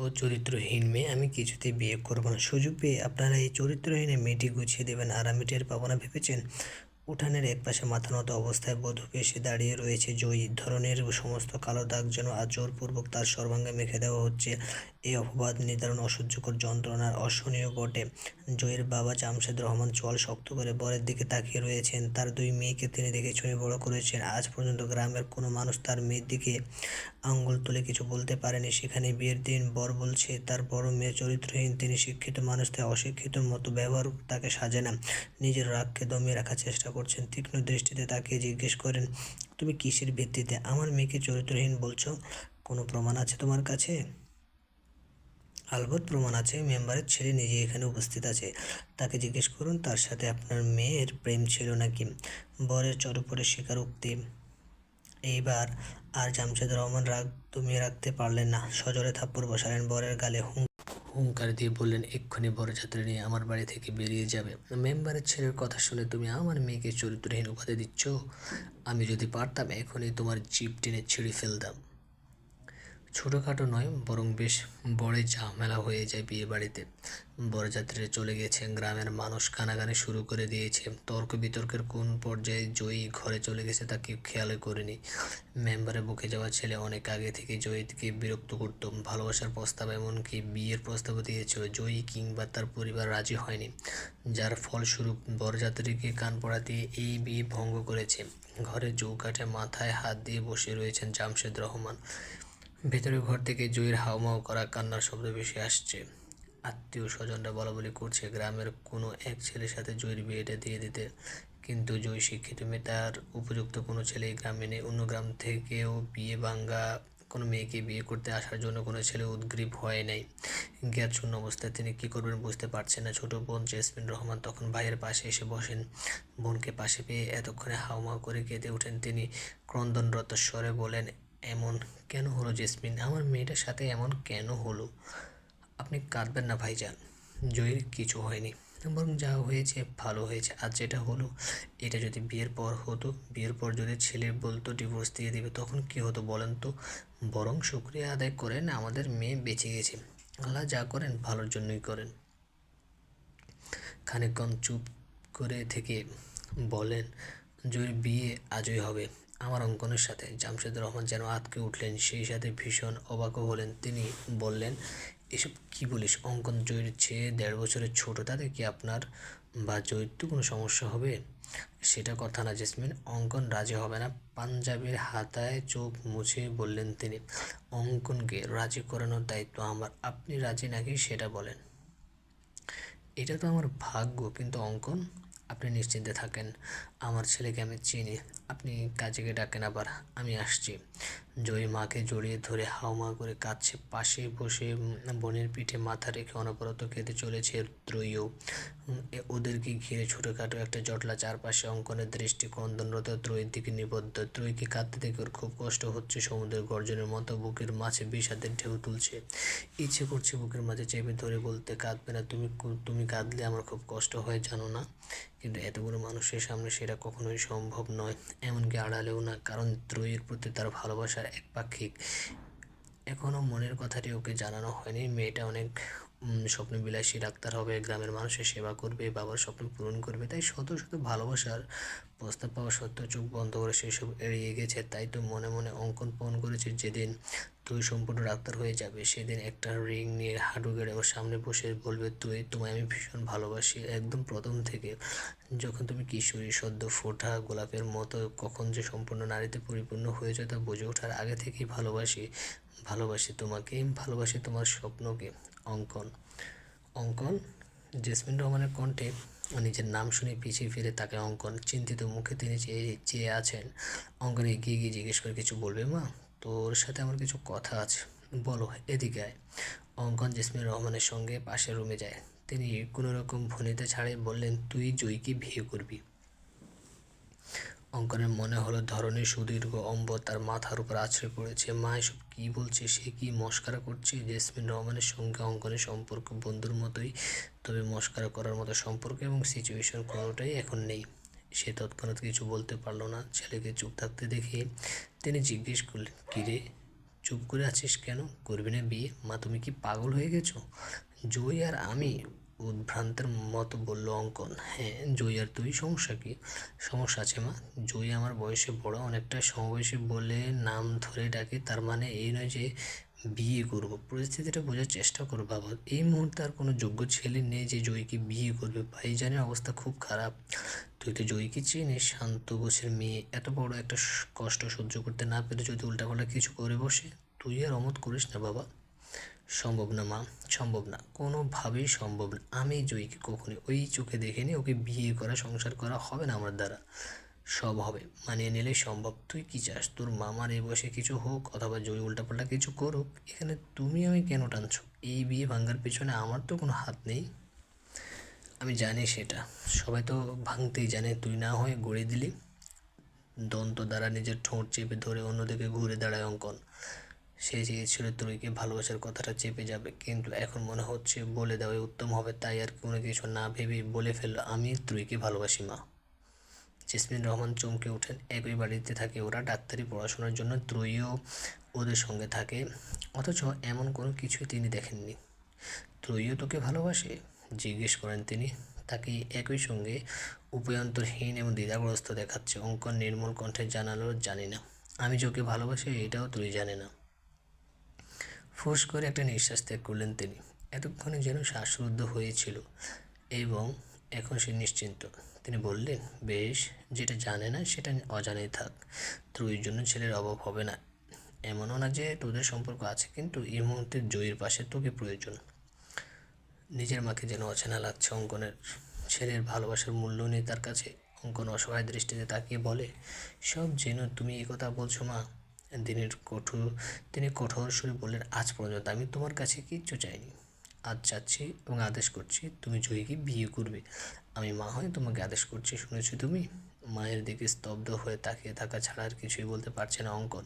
ও চরিত্রহীন মেয়ে, আমি কিছুতেই বিয়ে করবো না। সুযোগ পেয়ে আপনারা এই চরিত্রহীন মেয়েটি গুছিয়ে দেবেন আর আমি টের পাবো না ভেবেছেন? উঠানের একপাশে মাথা নত অবস্থায় বধূকে এসে দাঁড়িয়ে রয়েছে জয়ী। ধরনের সমস্ত কালো দাগ যেন আজ জোরপূর্বক তার সর্বাঙ্গে মেখে দেওয়া হচ্ছে। এই অপবাদ নির্ধারণ অসহ্যকর যন্ত্রণার অসহনীয় বটে। জয়ীর বাবা জামশেদ রহমান চোয়াল শক্ত করে বরের দিকে তাকিয়ে রয়েছেন। তার দুই মেয়েকে তিনি দেখে শুনে বড় করেছেন। আজ পর্যন্ত গ্রামের কোনো মানুষ তার মেয়ের দিকে আঙ্গুল তুলে কিছু বলতে পারেনি। সেখানে বিয়ের দিন বর বলছে তার বড় মেয়ে চরিত্রহীন। তিনি শিক্ষিত মানুষ, তাই অশিক্ষিতর মতো ব্যবহার তাকে সাজে না। নিজের রাগকে দমিয়ে রাখার চেষ্টা করছেন। তীক্ষ্ণ দৃষ্টিতে তাকিয়ে জিজ্ঞেস করেন, তুমি কিসের ভিত্তিতে আমার মেয়েকে চরিত্রহীন বলছো? কোনো প্রমাণ আছে তোমার কাছে? আলবৎ প্রমাণ আছে। মেম্বারের ছেলে নিজে এখানে উপস্থিত আছে, তাকে জিজ্ঞেস করুন তার সাথে আপনার মেয়ের প্রেম ছিল নাকি। বরের চটপটে স্বীকারোক্তি। এইবার আর জামশেদ রহমান রাগ দমিয়ে রাখতে পারলেন না। সজোরে থাপ্পড় বসালেন বরের গালে। হুঙ্কার দিয়ে বললেন, এক্ষুনি বরযাত্রী নিয়ে আমার বাড়ি থেকে বেরিয়ে যাবে। মেম্বারের ছেলের কথা শুনে তুমি আমার মেয়েকে চরিত্রহীন উপাধি দিচ্ছ? আমি যদি পারতাম এখনই তোমার জিভ টেনে ছিঁড়ে ফেলতাম। ছোটোখাটো নয়, বরং বেশ বড়ই ঝামেলা হয়ে যায় বিয়ে বাড়িতে। বরযাত্রীরা চলে গেছে, গ্রামের মানুষ কানাকানি শুরু করে দিয়েছে। তর্ক বিতর্কের কোন পর্যায়ে জয়ী ঘরে চলে গেছে তা কেউ খেয়াল করেনি। মেম্বারে বুকে যাওয়া ছেলে অনেক আগে থেকে জয়ীকে বিরক্ত করত। ভালোবাসার প্রস্তাব, এমনকি বিয়ের প্রস্তাবও দিয়েছিল। জয়ী কিংবা তার পরিবার রাজি হয়নি, যার ফলস্বরূপ বরযাত্রীকে কান পড়া দিয়ে এই বিয়ে ভঙ্গ করেছে। ঘরের চৌকাঠে মাথায় হাত দিয়ে বসে রয়েছেন জামশেদ রহমান। ভেতরের ঘর থেকে জয়ীর হাউমাউ করা কান্নার শব্দ ভেসে আসছে। আত্মীয় স্বজনরা বলাবলি করছে গ্রামের কোনো এক ছেলের সাথে জয়ীর বিয়েটা দিয়ে দিতে, কিন্তু জয়ী শিক্ষিত মেয়ে, তার উপযুক্ত কোনো ছেলে এই গ্রামে নেই। অন্য গ্রাম থেকেও বিয়ে ভাঙ্গা কোনো মেয়েকে বিয়ে করতে আসার জন্য কোনো ছেলে উদ্গ্রীব হয় নাই। জ্ঞাতশূন্য অবস্থায় তিনি কী করবেন বুঝতে পারছেন না। ছোট বোন জেসমিন রহমান তখন ভাইয়ের পাশে এসে বসেন। বোনকে পাশে পেয়ে এতক্ষণে হাউমাউ করে কেঁদে ওঠেন তিনি। ক্রন্দনরত স্বরে বলেন, এমন কেন হলো জেসমিন? আমার মেয়েটার সাথে এমন কেন হলো? আপনি কাঁদবেন না ভাইজান, জয়ীর কিছু হয়নি, বরং যা হয়েছে ভালো হয়েছে। আজ যেটা হলো, এটা যদি বিয়ের পর হতো, বিয়ের পর যদি ছেলে বলতো ডিভোর্স দিয়ে দিবে, তখন কি হতো বলেন তো? বরং শুকরিয়া আদায় করেন, আমাদের মেয়ে বেঁচে গেছে। আল্লাহ যা করেন ভালোর জন্যই করেন। খানিকক্ষণ চুপ করে থেকে বলেন, জয়ীর বিয়ে আজই হবে আমার অঙ্কনের সাথে। জামশেদ রহমান যেন আঁতকে উঠলেন, সেই সাথে ভীষণ অবাকও হলেন। তিনি বললেন, এসব কি বলিস? অঙ্কন জয়ীর চেয়ে 1.5 বছরের ছোট, তাতে কি আপনার বা জয়ীর তো কোনো সমস্যা হবে? সেটা কথা না জেসমিন, অঙ্কন রাজি হবে না। পাঞ্জাবির হাতায় চোখ মুছে বললেন তিনি। অঙ্কনকে রাজি করানোর দায়িত্ব আমার। আপনি রাজি নাকি সেটা বলেন। এটা তো আমার ভাগ্য। কিন্তু অঙ্কন, আপনি নিশ্চিন্তে থাকেন, আমার ছেলেকে আমি চিনি। আপনি কাজীকে ডাকেন আবার, আমি আসছি। জয়ী মাকে জড়িয়ে ধরে হাউমা করে কাঁদছে। পাশে বসে বোনের পিঠে মাথা রেখে অনবরত কেঁদে চলেছে ত্রয়ীও। ওদেরকে ঘিরে ছোটোখাটো একটা জটলা, চারপাশে অঙ্কনের দৃষ্টি ক্রন্দনরত ত্রয়ীর দিকে নিবদ্ধ। ত্রয়ীকে কাঁদতে দেখে ওর খুব কষ্ট হচ্ছে। সমুদ্রের গর্জনের মতো বুকের মাঝে বিষাদের ঢেউ তুলছে। ইচ্ছে করছে বুকের মাঝে চেপে ধরে বলতে, কাঁদবে না, তুমি কাঁদলে আমার খুব কষ্ট হয় জানো না। কিন্তু এতগুলো মানুষের সামনে সেটা কখনোই সম্ভব নয়, এমনকি আড়ালেও না। কারণ ত্রয়ীর প্রতি তার ভালোবাসার একপাক্ষিক। এখনও মনের কথাটি ওকে জানানো হয়নি। মেয়েটা অনেক স্বপ্নবিলাসী, ডাক্তার হবে, গ্রামের মানুষের সেবা করবে, বাবার স্বপ্ন পূরণ করবে। তাই শত শত ভালোবাসার প্রস্তাব পাওয়া সত্ত্বেও চোখ বন্ধ করে সেসব এড়িয়ে গেছে। তাই তো মনে মনে অঙ্কন পণ করেছে, যেদিন তুই সম্পূর্ণ ডাক্তার হয়ে যাবে, সেদিন একটা রিং নিয়ে হাঁটু গেড়ে ওর সামনে বসে বলবে, তোমায় আমি ভীষণ ভালোবাসি, একদম প্রথম থেকে। যখন তুমি কিশোরী, সদ্য ফোটা গোলাপের মতো, কখন যে সম্পূর্ণ নারীতে পরিপূর্ণ হয়েছে তা বুঝে ওঠার আগে থেকেই ভালোবাসি। ভালোবাসি তোমাকে, ভালোবাসি তোমার স্বপ্নকে। অঙ্কন। অঙ্কন। জেসমিন রহমানের কণ্ঠে নিজের নাম শুনে পিছিয়ে ফিরে তাকে অঙ্কন। চিন্তিত মুখে তিনি চেয়ে আছেন। অঙ্কন এগিয়ে গিয়ে জিজ্ঞেস করে, কিছু বলবে মা? তোর সাথে আমার কিছু কথা আছে। বলো, এদিকে আয়। অঙ্কন জেসমিন রহমানের সঙ্গে পাশের রুমে যায়। তিনি কোনোরকম ভনিতা ছাড়াই বললেন, তুই জয়ীকে বিয়ে করবি? অঙ্কনের মনে হলো ধরনের সুদীর্ঘ অম্বর তার মাথার উপর আছড়ে পড়েছে। মা এসব কী বলছে? সে কি মশকরা করছে? জেসমিন রহমানের সঙ্গে অঙ্কনের সম্পর্ক বন্ধুর মতোই, তবে মশকরা করার মতো সম্পর্ক এবং সিচুয়েশন কোনোটাই এখন নেই। সে তৎক্ষণাৎ কিছু বলতে পারল না। ছেলেকে চুপ থাকতে দেখে তিনি জিজ্ঞেস করলেন, কী রে, চুপ করে আছিস কেন? করবি না বিয়ে? মা তুমি কি পাগল হয়ে গেছো? জয় আর আমি, উদ্ভ্রান্তের মতো বলল অঙ্কন। হ্যাঁ, জয় আর তুই, সমস্যা কি? সমস্যা আছে মা, জয় আমার বয়সে বড়, অনেকটা সমবয়সী বলে নাম ধরে ডাকে, তার মানে এই নয় যে বিয়ে করব। পরিস্থিতিটা বোঝার চেষ্টা করো বাবা, এই মুহূর্তে আর কোনো যোগ্য ছেলে নেই যে জয়কে বিয়ে করবে। ভাইজানের অবস্থা খুব খারাপ। তুই তো জয়কে চিনিস, শান্ত গোছের মেয়ে, এত বড় একটা কষ্ট সহ্য করতে না পেরে যদি উল্টাপাল্টা কিছু করে বসে, তুই আর অমত করিস না বাবা। সম্ভব না মা, সম্ভব না, কোনোভাবেই সম্ভব না। আমি জয়কে কখনোই ওই চোখে দেখিনি, ওকে বিয়ে করা সংসার করা হবে না আমার দ্বারা। সব হবে, মানিয়ে নিলেই সম্ভব। তুই কি চাস, তোর মামার এই বয়সে কিছু হোক অথবা জয় উল্টাপাল্টা কিছু করুক, এখানে তুমি আমি কেন টানছো? এই বিয়ে ভাঙার পেছনে আমার তো কোনো হাত নেই। আমি জানি সেটা, সবাই তো ভাঙতেই জানে, তুই না হয় গড়ে দিলি। দন্ত দ্বারা নিজের ঠোঁট চেপে ধরে অন্যদিকে ঘুরে দাঁড়ায় অঙ্কন। সে চেয়েছিল ত্রয়ীকে ভালোবাসার কথাটা চেপে যাবে, কিন্তু এখন মনে হচ্ছে বলে দেওয়াই উত্তম হবে। তাই আর কোনো কিছু না ভেবেই বলে ফেলল, আমি ত্রয়ীকে ভালোবাসি মা। জেসমিন রহমান চমকে ওঠেন। একই বাড়িতে থাকে ওরা, ডাক্তারি পড়াশোনার জন্য ত্রয়ীও ওদের সঙ্গে থাকে, অথচ এমন কোনো কিছুই তিনি দেখেননি। ত্রয়ীও তোকে ভালোবাসে? জিজ্ঞেস করেন তিনি। তাকে একই সঙ্গে উপায়ন্তরহীন এবং দ্বিধাগ্রস্ত দেখাচ্ছে। অঙ্কন নির্মল কণ্ঠে জানালো, জানি না। আমি যাকে ভালোবাসি এটাও তুই জানে না। ফোঁস করে একটা নিঃশ্বাস ত্যাগ করলেন তিনি। এতক্ষণে যেন শ্বাসরুদ্ধ হয়েছিল এবং এখন সে নিশ্চিন্ত। তিনি বললেন, বেশ, যেটা জানে না সেটা অজানাই থাক। ত্রয়ীর জন্য ছেলের অভাব হবে না, এমনও না যে তোদের সম্পর্ক আছে, কিন্তু এই মুহূর্তে জয়ীর পাশে তোকে প্রয়োজন। নিজের মাকে যেন অচেনা লাগছে অঙ্কনের। ছেলের ভালোবাসার মূল্য নেই তার কাছে। অঙ্কন অসহায় দৃষ্টিতে তাকিয়ে বলে, সব যেন তুমি কথা বলছো মা। তিনি কঠোর সুরে বললেন, আজ পর্যন্ত আমি তোমার কাছে কিচ্ছু চাইনি। আজ চাচ্ছি এবং আদেশ করছি, তুমি জয়ীকে বিয়ে করবে। আমি মা হয়ে তোমাকে আদেশ করছি, শুনেছি তুমি? মায়ের দিকে স্তব্ধ হয়ে তাকিয়ে থাকা ছাড়া আর কিছুই বলতে পারছে না অঙ্কন।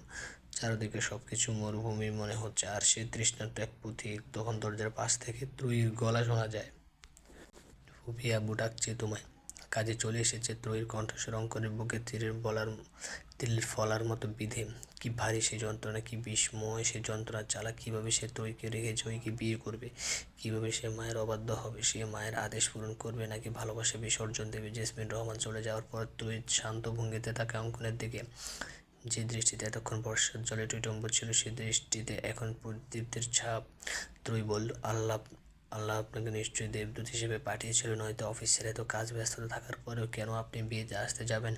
চারদিকে সব কিছু মরুভূমি মনে হচ্ছে, আর সে তৃষ্ণার্ত এক পথিক। তখন দরজার পাশ থেকে ত্রয়ীর গলা শোনা যায়, ফুপি আব্বু ডাকছে তোমায়। কাজে চলে এসেছে। ত্রয়ীর কণ্ঠস্বর অঙ্কনের বুকে তিলের ফলার মতো বিধে। কি ভারী সে যন্ত্রণা, কি বিস্ময় সে যন্ত্রণার জ্বালা। কীভাবে সে ত্রয়ীকে রেখে জয়ীকে বিয়ে করবে? কীভাবে সে মায়ের অবাধ্য হবে? সে মায়ের আদেশ পূরণ করবে নাকি ভালোবাসা বিসর্জন দেবে? জেসমিন রহমান চলে যাওয়ার পর ত্রয়ী শান্ত ভঙ্গিতে তাকে অঙ্কনের দিকে, যে দৃষ্টিতে এতক্ষণ বর্ষার জলে টইটম্বুর ছিল, সে দৃষ্টিতে এখন প্রদীপ্তের ছাপ। ত্রয়ী বলল, আল্লাহ আল্লাহ আপনাকে নিশ্চয়ই দেবদূত হিসেবে পাঠিয়েছিল, নয়তো অফিসের এত কাজ ব্যস্ততা থাকার পরেও কেন আপনি বিয়েতে আসতে যাবেন?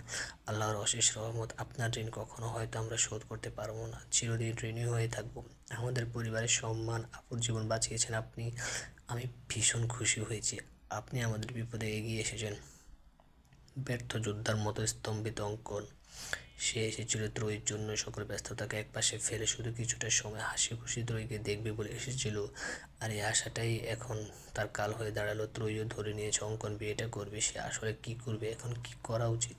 আল্লাহর অশেষ রহমত। আপনার ঋণ কখনো হয়তো আমরা শোধ করতে পারবো না, চিরদিন ঋণী হয়ে থাকবো। আমাদের পরিবারের সম্মান, আপুর জীবন বাঁচিয়েছেন আপনি। আমি ভীষণ খুশি হয়েছি আপনি আমাদের বিপদে এগিয়ে এসেছেন। ব্যর্থ যোদ্ধার মতো স্তম্ভিত অঙ্কন। সে এসেছিল ত্রয়ীর জন্য, সকল ব্যস্ততাকে একপাশে ফেলে শুধু কিছুটা সময় হাসি খুশি ত্রয়ীকে দেখবে বলে এসেছিল। আর এই আশাটাই এখন তার কাল হয়ে দাঁড়ালো। ত্রয়ীও ধরে নিয়েছে অঙ্কন বিয়েটা করবে। সে আসলে কি করবে, এখন কি করা উচিত?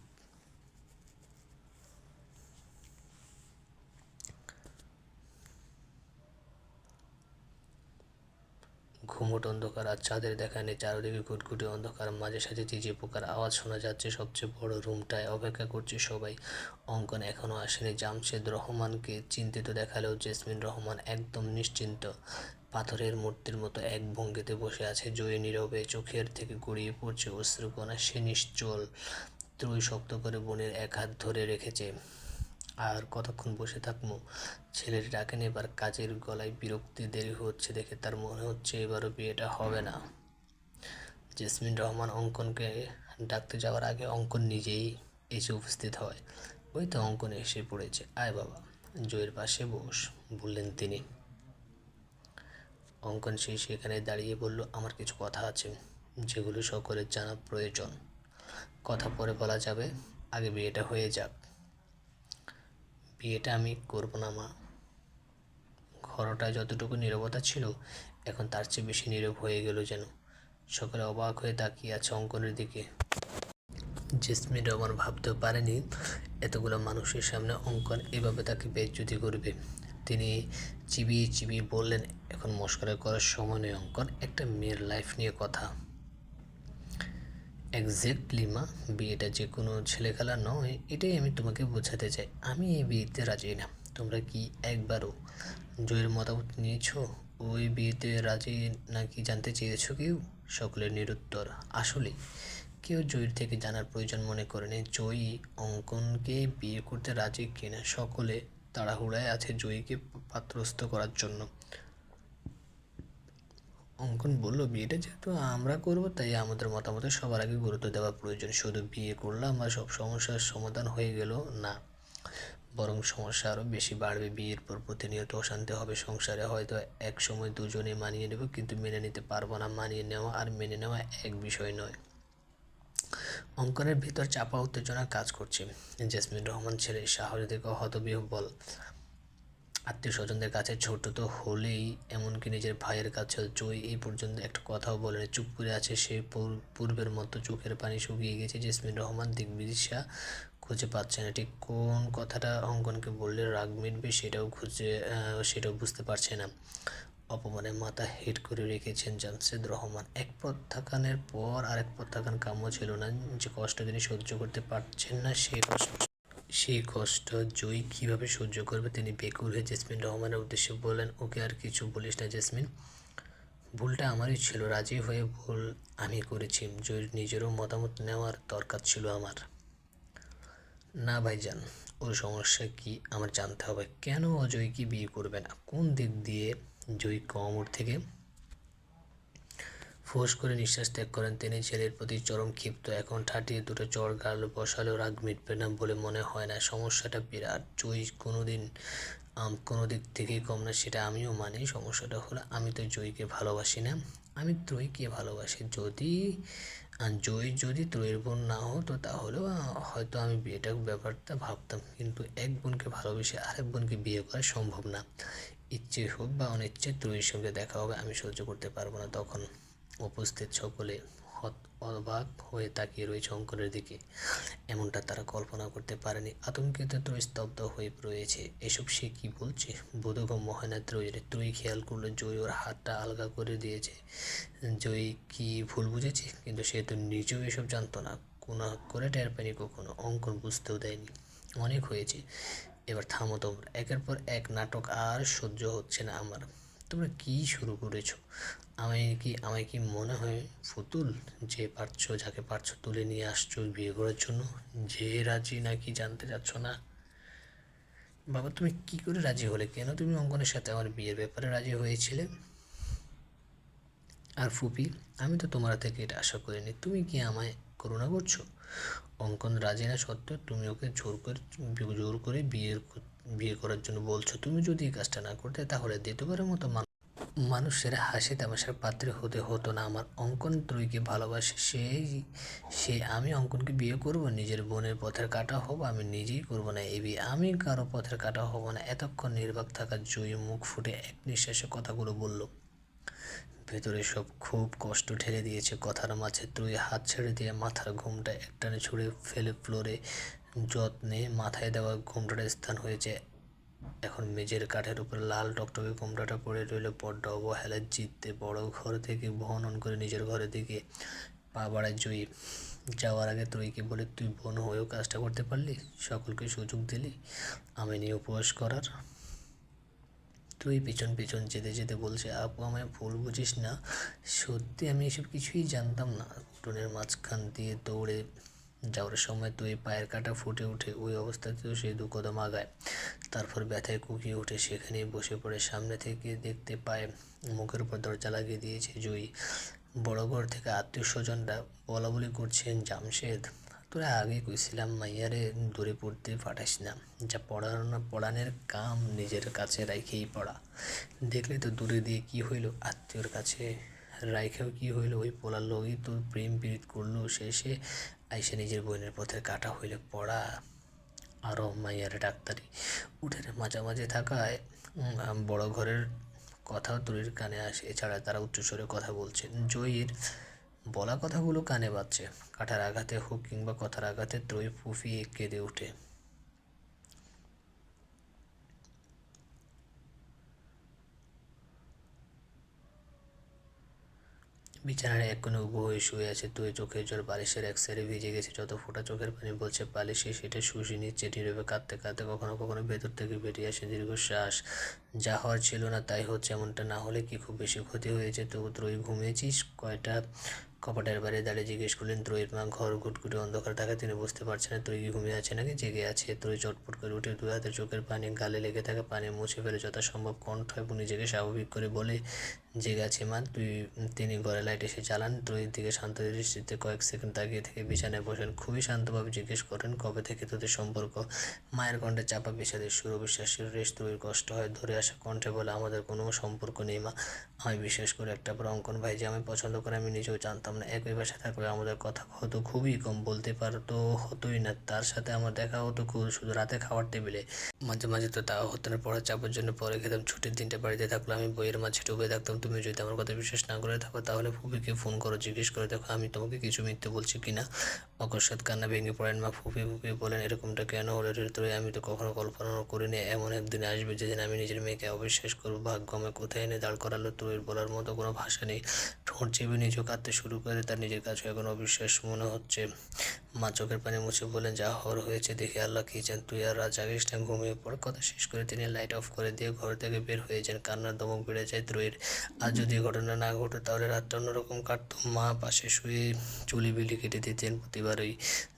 ঘুমট অন্ধকার, আর চাঁদের দেখা নেই। চারদিকে ঘুটঘুটে অন্ধকার, মাঝে সাঝে ঝিঝি পোকার আওয়াজ শোনা যাচ্ছে। সবচেয়ে বড় রুমটায় অপেক্ষা করছে সবাই। অঙ্কন এখনও আসেনি। জামশেদ রহমানকে চিন্তিত দেখালেও জেসমিন রহমান একদম নিশ্চিন্ত, পাথরের মূর্তির মতো এক ভঙ্গিতে বসে আছে। জয়ী নীরবে, চোখের থেকে গড়িয়ে পড়ছে অশ্রুকণা। সে নিশ্চল। ত্রয়ী শক্ত করে বোনের এক হাত ধরে রেখেছে। আর কতক্ষণ বসে থাকবো? ছেলেটি ডাকেন এবার। কাজের গলায় বিরক্তি। দেরি হচ্ছে দেখে তার মনে হচ্ছে এবারও বিয়েটা হবে না। জেসমিন রহমান অঙ্কনকে ডাকতে যাওয়ার আগে অঙ্কন নিজেই এসে উপস্থিত হয়। ওই তো অঙ্কন এসে পড়েছে, আয় বাবা, জয়ের পাশে বস, বললেন তিনি। অঙ্কন সেখানে দাঁড়িয়ে বলল, আমার কিছু কথা আছে যেগুলো সকলের জানা প্রয়োজন। কথা পরে বলা যাবে, আগে বিয়েটা হয়ে যাক। বিয়েটা আমি করব না মা। ঘরটায় যতটুকু নীরবতা ছিল এখন তার চেয়ে বেশি নীরব হয়ে গেল যেন। সকলে অবাক হয়ে তাকিয়ে আছে অঙ্কনের দিকে। জেসমিন রহমান ভাবতেও পারেনি এতগুলো মানুষের সামনে অঙ্কন এভাবে তাকে বেইজ্জতি করবে। তিনি চিবিয়ে চিবিয়ে বললেন, এখন মশকরা করার সময় নয় অঙ্কন, একটা মেয়ের লাইফ নিয়ে কথা। এক্স্যাক্টলি মা, বিয়েটা যে কোনো ছেলেখেলা নয়, এটাই আমি তোমাকে বোঝাতে চাই। আমি এই বিয়েতে রাজি না। তোমরা কি একবারও জয়ের মতামত নিয়েছো? ওই বিয়েতে রাজি নাকি জানতে চেয়েছো কেউ? সকলের নিরুত্তর। আসলে কেউ জয়ীর থেকে জানার প্রয়োজন মনে করেনি জয়ী অঙ্কনকে বিয়ে করতে রাজি কিনা। সকলে তাড়াহুড়ায় আছে জয়ীকে পাত্রস্থ করার জন্য। অঙ্কন বলল, বিয়েটা যেহেতু আমরা করব তাই আমাদের মতামতে সবার আগে গুরুত্ব দেওয়া প্রয়োজন। শুধু বিয়ে করলাম আর সব সমস্যার সমাধান হয়ে গেল না, বরং সমস্যা আরও বেশি বাড়বে। বিয়ের পর প্রতিনিয়ত অশান্তি হবে সংসারে। হয়তো এক সময় দুজনে মানিয়ে নেব, কিন্তু মেনে নিতে পারবো না। মানিয়ে নেওয়া আর মেনে নেওয়া এক বিষয় নয়। অঙ্কনের ভিতর চাপা উত্তেজনা কাজ করছে। জেসমিন রহমান ছেলে, সাহস থেকে হতবিহ্বল। আত্মীয় স্বজনদের কাছে ছোট তো হলেই, এমনকি নিজের ভাইয়ের কাছেও। জয় এই পর্যন্ত একটা কথাও বলেনি, চুপ করে আছে সে। পূর্বের মতো চোখের পানি শুকিয়ে গেছে। জেসমিন রহমান দিকবিদিশা খুঁজে পাচ্ছে না। ঠিক কোন কথাটা অঙ্কনকে বললে রাগ মিটবে সেটাও বুঝতে পারছে না। অপমানে মাথা হেট করে রেখেছেন জামশেদ রহমান। এক প্রত্যাখ্যানের পর আরেক প্রত্যাখ্যান কাম্য ছিল না। যে কষ্ট তিনি সহ্য করতে পারছেন না, সেই কষ্ট জয়ী কীভাবে সহ্য করবে। তিনি বেকুল হয়ে জেসমিন রহমানের উদ্দেশ্যে বললেন, ওকে আর কিছু বলিস না জেসমিন, ভুলটা আমারই ছিল। রাজি হয়ে ভুল আমি করেছি। জয়ীর নিজেরও মতামত নেওয়ার দরকার ছিল আমার। না ভাইজান, ওর সমস্যা কি আমার জানতে হবে। কেন অজয়কে বিয়ে করবে না? কোন দিক দিয়ে জয়ী কম ওর থেকে? ফোঁস করে নিঃশ্বাস ত্যাগ করেন তিনি। ছেলের প্রতি চরম ক্ষিপ্ত। এখন ঠাটিয়ে দুটো চড় গাল বসালেও রাগ মিটবে না বলে মনে হয় না। সমস্যাটা বিরাট। জয়ী কোনো দিক থেকেই কম না, সেটা আমিও মানি। সমস্যাটা হলো আমি তো জয়ীকে ভালোবাসি না, আমি ত্রয়ীকে ভালোবাসি। জয়ী যদি ত্রয়ীর বোন না হতো তাহলেও হয়তো আমি ব্যাপারটা ভাবতাম, কিন্তু এক বোনকে ভালোবেসে আরেক বোনকে বিয়ে করা সম্ভব না। ইচ্ছে হোক বা অনিচ্ছে ত্রয়ীর সঙ্গে দেখা হবে, আমি সহ্য করতে পারবো না। তখন উপস্থিত সকলে অবাক হয়ে তাকিয়ে রয়েছে অঙ্কনের দিকে। এমনটা তারা কল্পনা করতে পারেনি। আতঙ্কিত ত্রয়ী স্তব্ধ হয়ে রয়েছে। এসব সে কি বলছে? বোধগম্য হয় না ত্রয়ীর। ত্রয়ী খেয়াল করলো জয়ী ওর হাতটা আলগা করে দিয়েছে। জয়ী কি ভুল বুঝেছে? কিন্তু সে তো নিজেও এসব জানতো না, কোনো করে টের পায়নি কখনো। অঙ্কন বুঝতেও দেয়নি। অনেক হয়েছে, এবার থামো তোমরা। একের পর এক নাটক আর সহ্য হচ্ছে না আমার। তোমরা কি শুরু করেছো? আমায় কি মনে হয় ফুতুল, যাকে পারছো তুলে নিয়ে আসছো বিয়ে করার জন্য? যে রাজি নাকি জানতে চাচ্ছ না? বাবা, তুমি কি করে রাজি হলে? কেন তুমি অঙ্কনের সাথে আমার বিয়ের ব্যাপারে রাজি হয়েছিলে? আর ফুপি, আমি তো তোমার থেকে এটা আশা করিনি। তুমি কি আমায় করুণা করছো? অঙ্কন রাজি না সত্ত্বেও তুমি ওকে জোর করে বিয়ে করার জন্য বলছো। তুমি যদি এই কাজটা না করতে, তাহলে দ্বিতীয়বারের মতো মানুষের হাসি তামাশার পাত্রে হতে হতো না আমার। অঙ্কন ত্রয়ীকে ভালোবাসে, আমি অঙ্কনকে বিয়ে করব? নিজের বোনের পথের কাঁটা হব? আমি নিজেই করব না এই বিয়ে। আমি কারো পথের কাঁটা হব না। এতক্ষণ নির্বাক থাকা জয়ী মুখ ফুটে এক নিঃশ্বাসে কথাগুলো বলল। ভেতরে সব খুব কষ্ট ঠেলে দিয়েছে কথার মাঝে। ত্রয়ী হাত ছেড়ে দিয়ে মাথার ঘোমটা একটানে ছুঁড়ে ফেলে ফ্লোরে যত্নে মাথায় দেওয়া ঘোমটাটা স্থান হয়েছে এখন মেঝের কাঠের উপর। লাল টকটকে ঘোমটাটা পড়ে রইল বড্ড অবহেলার জিতে। বড় ঘর থেকে ভ্রমণ করে নিজের ঘরের দিকে পা বাড়ায় জয়ী। যাওয়ার আগে ত্রয়ীকে বলে, তুই বোন হয়েও কাজটা করতে পারলি, সকলকে সুযোগ দিলি আমায় নিয়ে উপবাস করার। তুই পিছন পিছন যেতে যেতে বলছে, আপু আমায় ভুল বুঝিস না, সত্যি আমি এসব কিছুই জানতাম না। উঠোনের মাঝখান দিয়ে দৌড়ে যাওয়ার সময় তুই পায়ের কাঁটা ফুটে ওঠে। ওই অবস্থাতেও সে 2 কদম আগায়। তারপর ব্যথায় কুঁকিয়ে ওঠে। সেখানেই বসে পড়ে। সামনে থেকে দেখতে পায় মুখের উপর দরজা লাগিয়ে দিয়েছে জয়ী। বড় ঘর থেকে আত্মীয় স্বজনরা বলাবলি করছেন, জামশেদ, তোরা আগে কইছিলাম মাইয়ারে দূরে পড়তে পাঠাস না, যা পড়ানোর কাম নিজের কাছে রাইখেই পড়া। দেখলে তো দূরে দিয়ে কি হইল, আত্মীয়র কাছে রাইখেও কি হইল? ওই পোলার লগই তোর প্রেম পীড়িত করলো, শেষে আইসে নিজের বোনের পথের কাটা হইল। পড়া আরও মাইয়ারে ডাক্তারি। উঠোনে মাঝামাঝি থাকায় বড় ঘরের কথাও তরির কানে আসে। এছাড়া তারা উচ্চস্বরে কথা বলছে। জয়ীর বলা কথাগুলো কানে বাজছে। কাঠার আঘাতে হোক কিংবা কথার আঘাতে ত্রয়ী ফুঁফিয়ে কেঁদে ওঠে। বিছানার এক কোণে উবু হয়ে শুয়ে আছে তুই, চোখের জল বালিশের এক সাইডে ভিজে গেছে, যত ফোঁটা চোখের পানি বলছে বালিশে, সেটা শুষে নিচ্ছে নীরবে কাঁদতে কাঁদতে। কখনো কখনো ভেতর থেকে বেরিয়ে আসে দীর্ঘশ্বাস। যা হওয়ার ছিল না তাই হচ্ছে, এমনটা না হলে কি খুব বেশি ক্ষতি হয়েছে? তবু ত্রয়ী, ঘুমিয়েছিস কয়টা? কপাটের বাইরে দাঁড়িয়ে জিজ্ঞেস করলেন ত্রয়ীর মা। ঘর ঘুটঘুটে অন্ধকার থাকে, তিনি বুঝতে পারছেন না ত্রয়ী কি ঘুমিয়ে আছে নাকি জেগে আছে। ত্রয়ী চটপট করে উঠে দুই হাতে চোখের পানি গালে লেগে থাকে পানি মুছে ফেলে যথাসম্ভব কণ্ঠ এবং নিজেকে স্বাভাবিক করে বলে, জেগে আছে মা তুই। তিনি ঘরে লাইট এসে চালান, ত্রয়ীর দিকে শান্ত দৃষ্টিতে কয়েক সেকেন্ড তাকিয়ে থেকে বিছানায় বসেন। খুবই শান্তভাবে জিজ্ঞেস করেন, কবে থেকে তোদের সম্পর্ক? মায়ের কণ্ঠে চাপা বিষাদের সুর, অবিশ্বাসের রেশ। ত্রয়ীর কষ্ট হয়, ধরে আসা কণ্ঠে বলে, আমাদের কোনো সম্পর্ক নেই মা। আমি বিশ্বাস করি একটা পর অঙ্কন ভাই যে আমি পছন্দ করে আমি নিজেও জানতাম না। একই বাসায় থাকলে আমাদের কথা হতো খুবই কম, বলতে পারতো হতোই না। তার সাথে আমার দেখা হতো শুধু রাতে খাওয়ার টেবিলে। মাঝে মাঝে তো তাও হতো না, পড়ার চাপের জন্য পরে খেতাম। ছুটির দিনটা বাড়িতে থাকলে আমি বইয়ের মাঝে ডুবে থাকতাম। তুমি যদি আমার কথা বিশ্বাস না করে থাকো তাহলে ফুপিকে ফোন করো, জিজ্ঞেস করে দেখো আমি তোমাকে কিছু মিথ্যে বলছি কিনা। অকস্মাৎ কান্না ভেঙে পড়েন মা। ফুপি ফুপি বলেন, এরকমটা কেন হলো রে তোরে? আমি তো কখনো কল্পনাও করিনি এমন একদিন আসবে যেদিন আমি নিজের মেয়েকে অবিশ্বাস করবো। ভাগ্য আমায় কোথায় এনে দাঁড় করালো। তোর বলার মতো কোনো ভাষা নেই। ঠোঁট চেপে নিজেও কাঁদতে শুরু করে, তার নিজের কাছে এখন অবিশ্বাস মনে হচ্ছে। মা চোখের পানি মুছে বলেন, যা হওয়ার হয়েছে, দেখে আল্লাহ কি চান, তুই আর রাত জাগিস না, ঘুমিয়ে পড়। কথা শেষ করে তিনি লাইট অফ করে দিয়ে ঘর থেকে বের হয়ে যান। কান্নার দমক বেড়ে যায় ত্রয়ীর। আর যদি ঘটনা না ঘটে তাহলে রাতটা অন্যরকম কাটতো। মা পাশে শুয়ে চুলি বিলি কেটে দিতেন প্রতিবারই।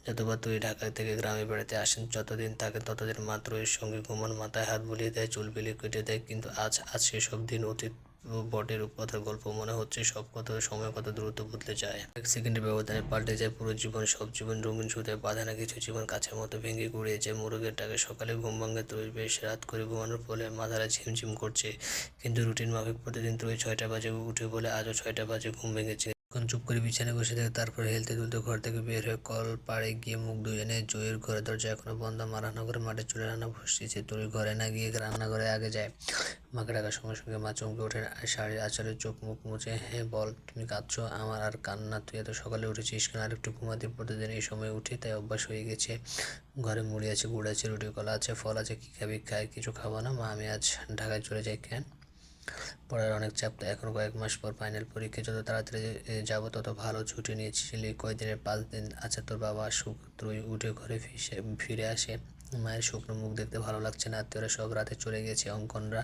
যতবার ত্রয়ী ঢাকা থেকে গ্রামে বেড়াতে আসেন, যতদিন থাকে ততদিন মা ত্রয়ীর সঙ্গে ঘুমান, মাথায় হাত বুলিয়ে দেয়, চুল বিলি কেটে দেয়। কিন্তু আজ আজ সেসব দিন অতীত বটের কথার গল্প মনে হচ্ছে। সব কথা সময় কত দ্রুত বদলে যায়, এক সেকেন্ডের ব্যবধানে পাল্টে যায় পুরো জীবন। সব জীবন রঙিন সুতায় বাঁধে না, কিছু জীবন কাছের মতো ভেঙে গুড়িয়ে যায়। মোরগের ডাকে সকালে ঘুম ভাঙে ত্রয়ীর। বেশ রাত করে ঘুমানোর ফলে মাথাটা ঝিমঝিম করছে, কিন্তু রুটিন মাফিক প্রতিদিন ত্রয়ী 6টা বাজে উঠে বলে আজও 6টা বাজে ঘুম ভেঙেছে। এখন চুপ করে বিছানায় বসে থাকে, তারপর হেলতে দুলতে ঘর থেকে বের হয়ে কল পাড়ে গিয়ে মুখ ধুয়ে নেয়। জয়ের ঘরের দরজা এখনো বন্ধ। মা রান্নাঘরে মাঠে চুলে রান্না বসিয়েছে। ত্রয়ী ঘরে না গিয়ে রান্নাঘরে আগে যায়। মাকে ডাকার সঙ্গে সঙ্গে মা চমকে ওঠেন, শাড়ির আঁচলে চোখ মুখ মুছে। হ্যাঁ বল, তুমি কাঁদছো? আমার আর কান্না, তুই এত সকালে উঠেছিস কেন? আর একটু ঘুমাতে, প্রতিদিন এই সময় উঠি তাই অভ্যাস হয়ে গেছে। ঘরে মুড়ি আছে, গুড় আছে, রুটি কলা আছে, ফল আছে, কি খাবি খাই, কিছু খাবো না মা? আমি আজ ঢাকায় চলে যাই। কেন? পড়ার অনেক চাপ তো, এখন কয়েক মাস পর ফাইনাল পরীক্ষা, যত তাড়াতাড়ি যাবো তত ভালো। ছুটি নিয়েছিলি কয়দিনের? 5 দিন। আচ্ছা তোর বাবা আসুক। ত্রয়ী উঠে ঘরে ফিরে আসে। মায়ের শুকনো মুখ দেখতে ভালো লাগছে না। আত্মীয়রা সব রাতে চলে গেছে, অঙ্কনরা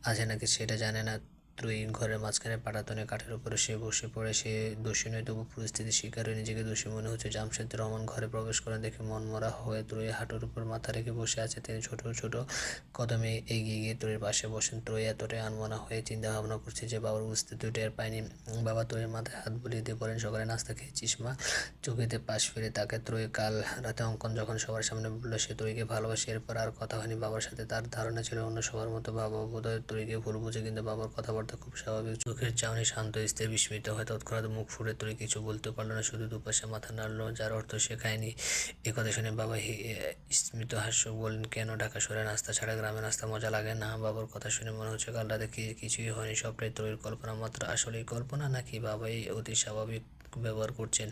আছে নাকি সেটা জানে না। ত্রয়ী ঘরের মাঝখানে পাটাতনে কাঠের উপরে সে বসে পড়ে। সে দোষী নয়, তবু পরিস্থিতির শিকার হয়ে নিজেকে দোষী মনে হচ্ছে। জামশেদ রহমান ঘরে প্রবেশ করেন দেখে মনমরা হয়ে ত্রয়ী হাঁটুর উপর মাথা রেখে বসে আছে। তিনি ছোট ছোট কদমে এগিয়ে গিয়ে ত্রয়ীর পাশে বসেন। ত্রয়ী এতটাই আনমনা হয়ে চিন্তা ভাবনা করছে যে বাবার উপস্থিতিও টের পায়নি। বাবা ত্রয়ীর মাথায় হাত বুলিয়ে দিয়ে বলেন, সকালে নাস্তা খেয়েছিস মা? চোখেতে পাশ ফিরে তাকে ত্রয়ী। কাল রাতে অঙ্কন যখন সবার সামনে বললো সে ত্রয়ীকে ভালোবাসে, এরপর আর কথা হয়নি বাবার সাথে। তার ধারণা ছিল অন্য সবার মতো বাবা বোধহয় ত্রয়ীকে ভুল বুঝে, কিন্তু বাবার কথাবার্তা খুব স্বাভাবিক, চোখের চাউনি শান্ত স্থির। বিস্মিত হয় তৎক্ষণাৎ মুখ ফুটে ত্রয়ী কিছু বলতে পারলো না, শুধু দুপাশে মাথা নাড়লো, যার অর্থ সে খায়নি। এ কথা শুনে বাবা স্মিত হাস্য বললেন, কেন? ঢাকা শহরে নাস্তা ছাড়া গ্রামে নাস্তা মজা লাগে না? বাবার কথা শুনে মনে হচ্ছে কাল রাতে কিছুই হয়নি, সবটাই ত্রয়ীর কল্পনা মাত্র। আসলেই কল্পনা নাকি বাবাই অতি স্বাভাবিক ব্যবহার করছেন?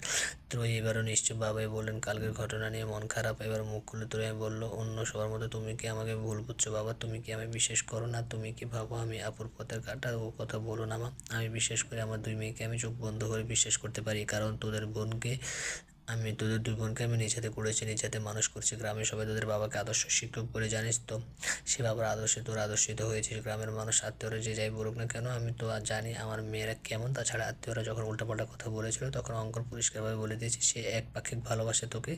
ত্রয়ী এবারও নিশ্চয়। বাবাই বললেন, কালকের ঘটনা নিয়ে মন খারাপ। এবার মুখ খুলে ত্রয়ী বলল, অন্য সবার মতো তুমি কি আমাকে ভুল বুঝছো বাবা? তুমি কি আমায় বিশ্বাস করো না? তুমি কি ভাবো আমি আপুর পথের কাটা? ও কথা বলো না মা। আমি বিশ্বাস করি আমার দুই মেয়েকে আমি চোখ বন্ধ করে বিশ্বাস করতে পারি, কারণ তোদের দুই বোনকে আমি নিজ হাতে করেছি, নিজ হাতে মানুষ করছি। গ্রামের সবাই তোদের বাবাকে আদর্শ শিক্ষক বলে জানিস তো। সে বাবার আদর্শে তোর আদর্শিত হয়েছিস। গ্রামের মানুষ আত্মীয়রা যে যাই বলুক না কেন, আমি তো আর জানি আমার মেয়েরা কেমন। তাছাড়া আত্মীয়রা যখন উল্টাপাল্টা কথা বলেছিল তখন অঙ্কন পরিষ্কারভাবে বলে দিয়েছে সে একপাক্ষিক ভালোবাসে তোকে,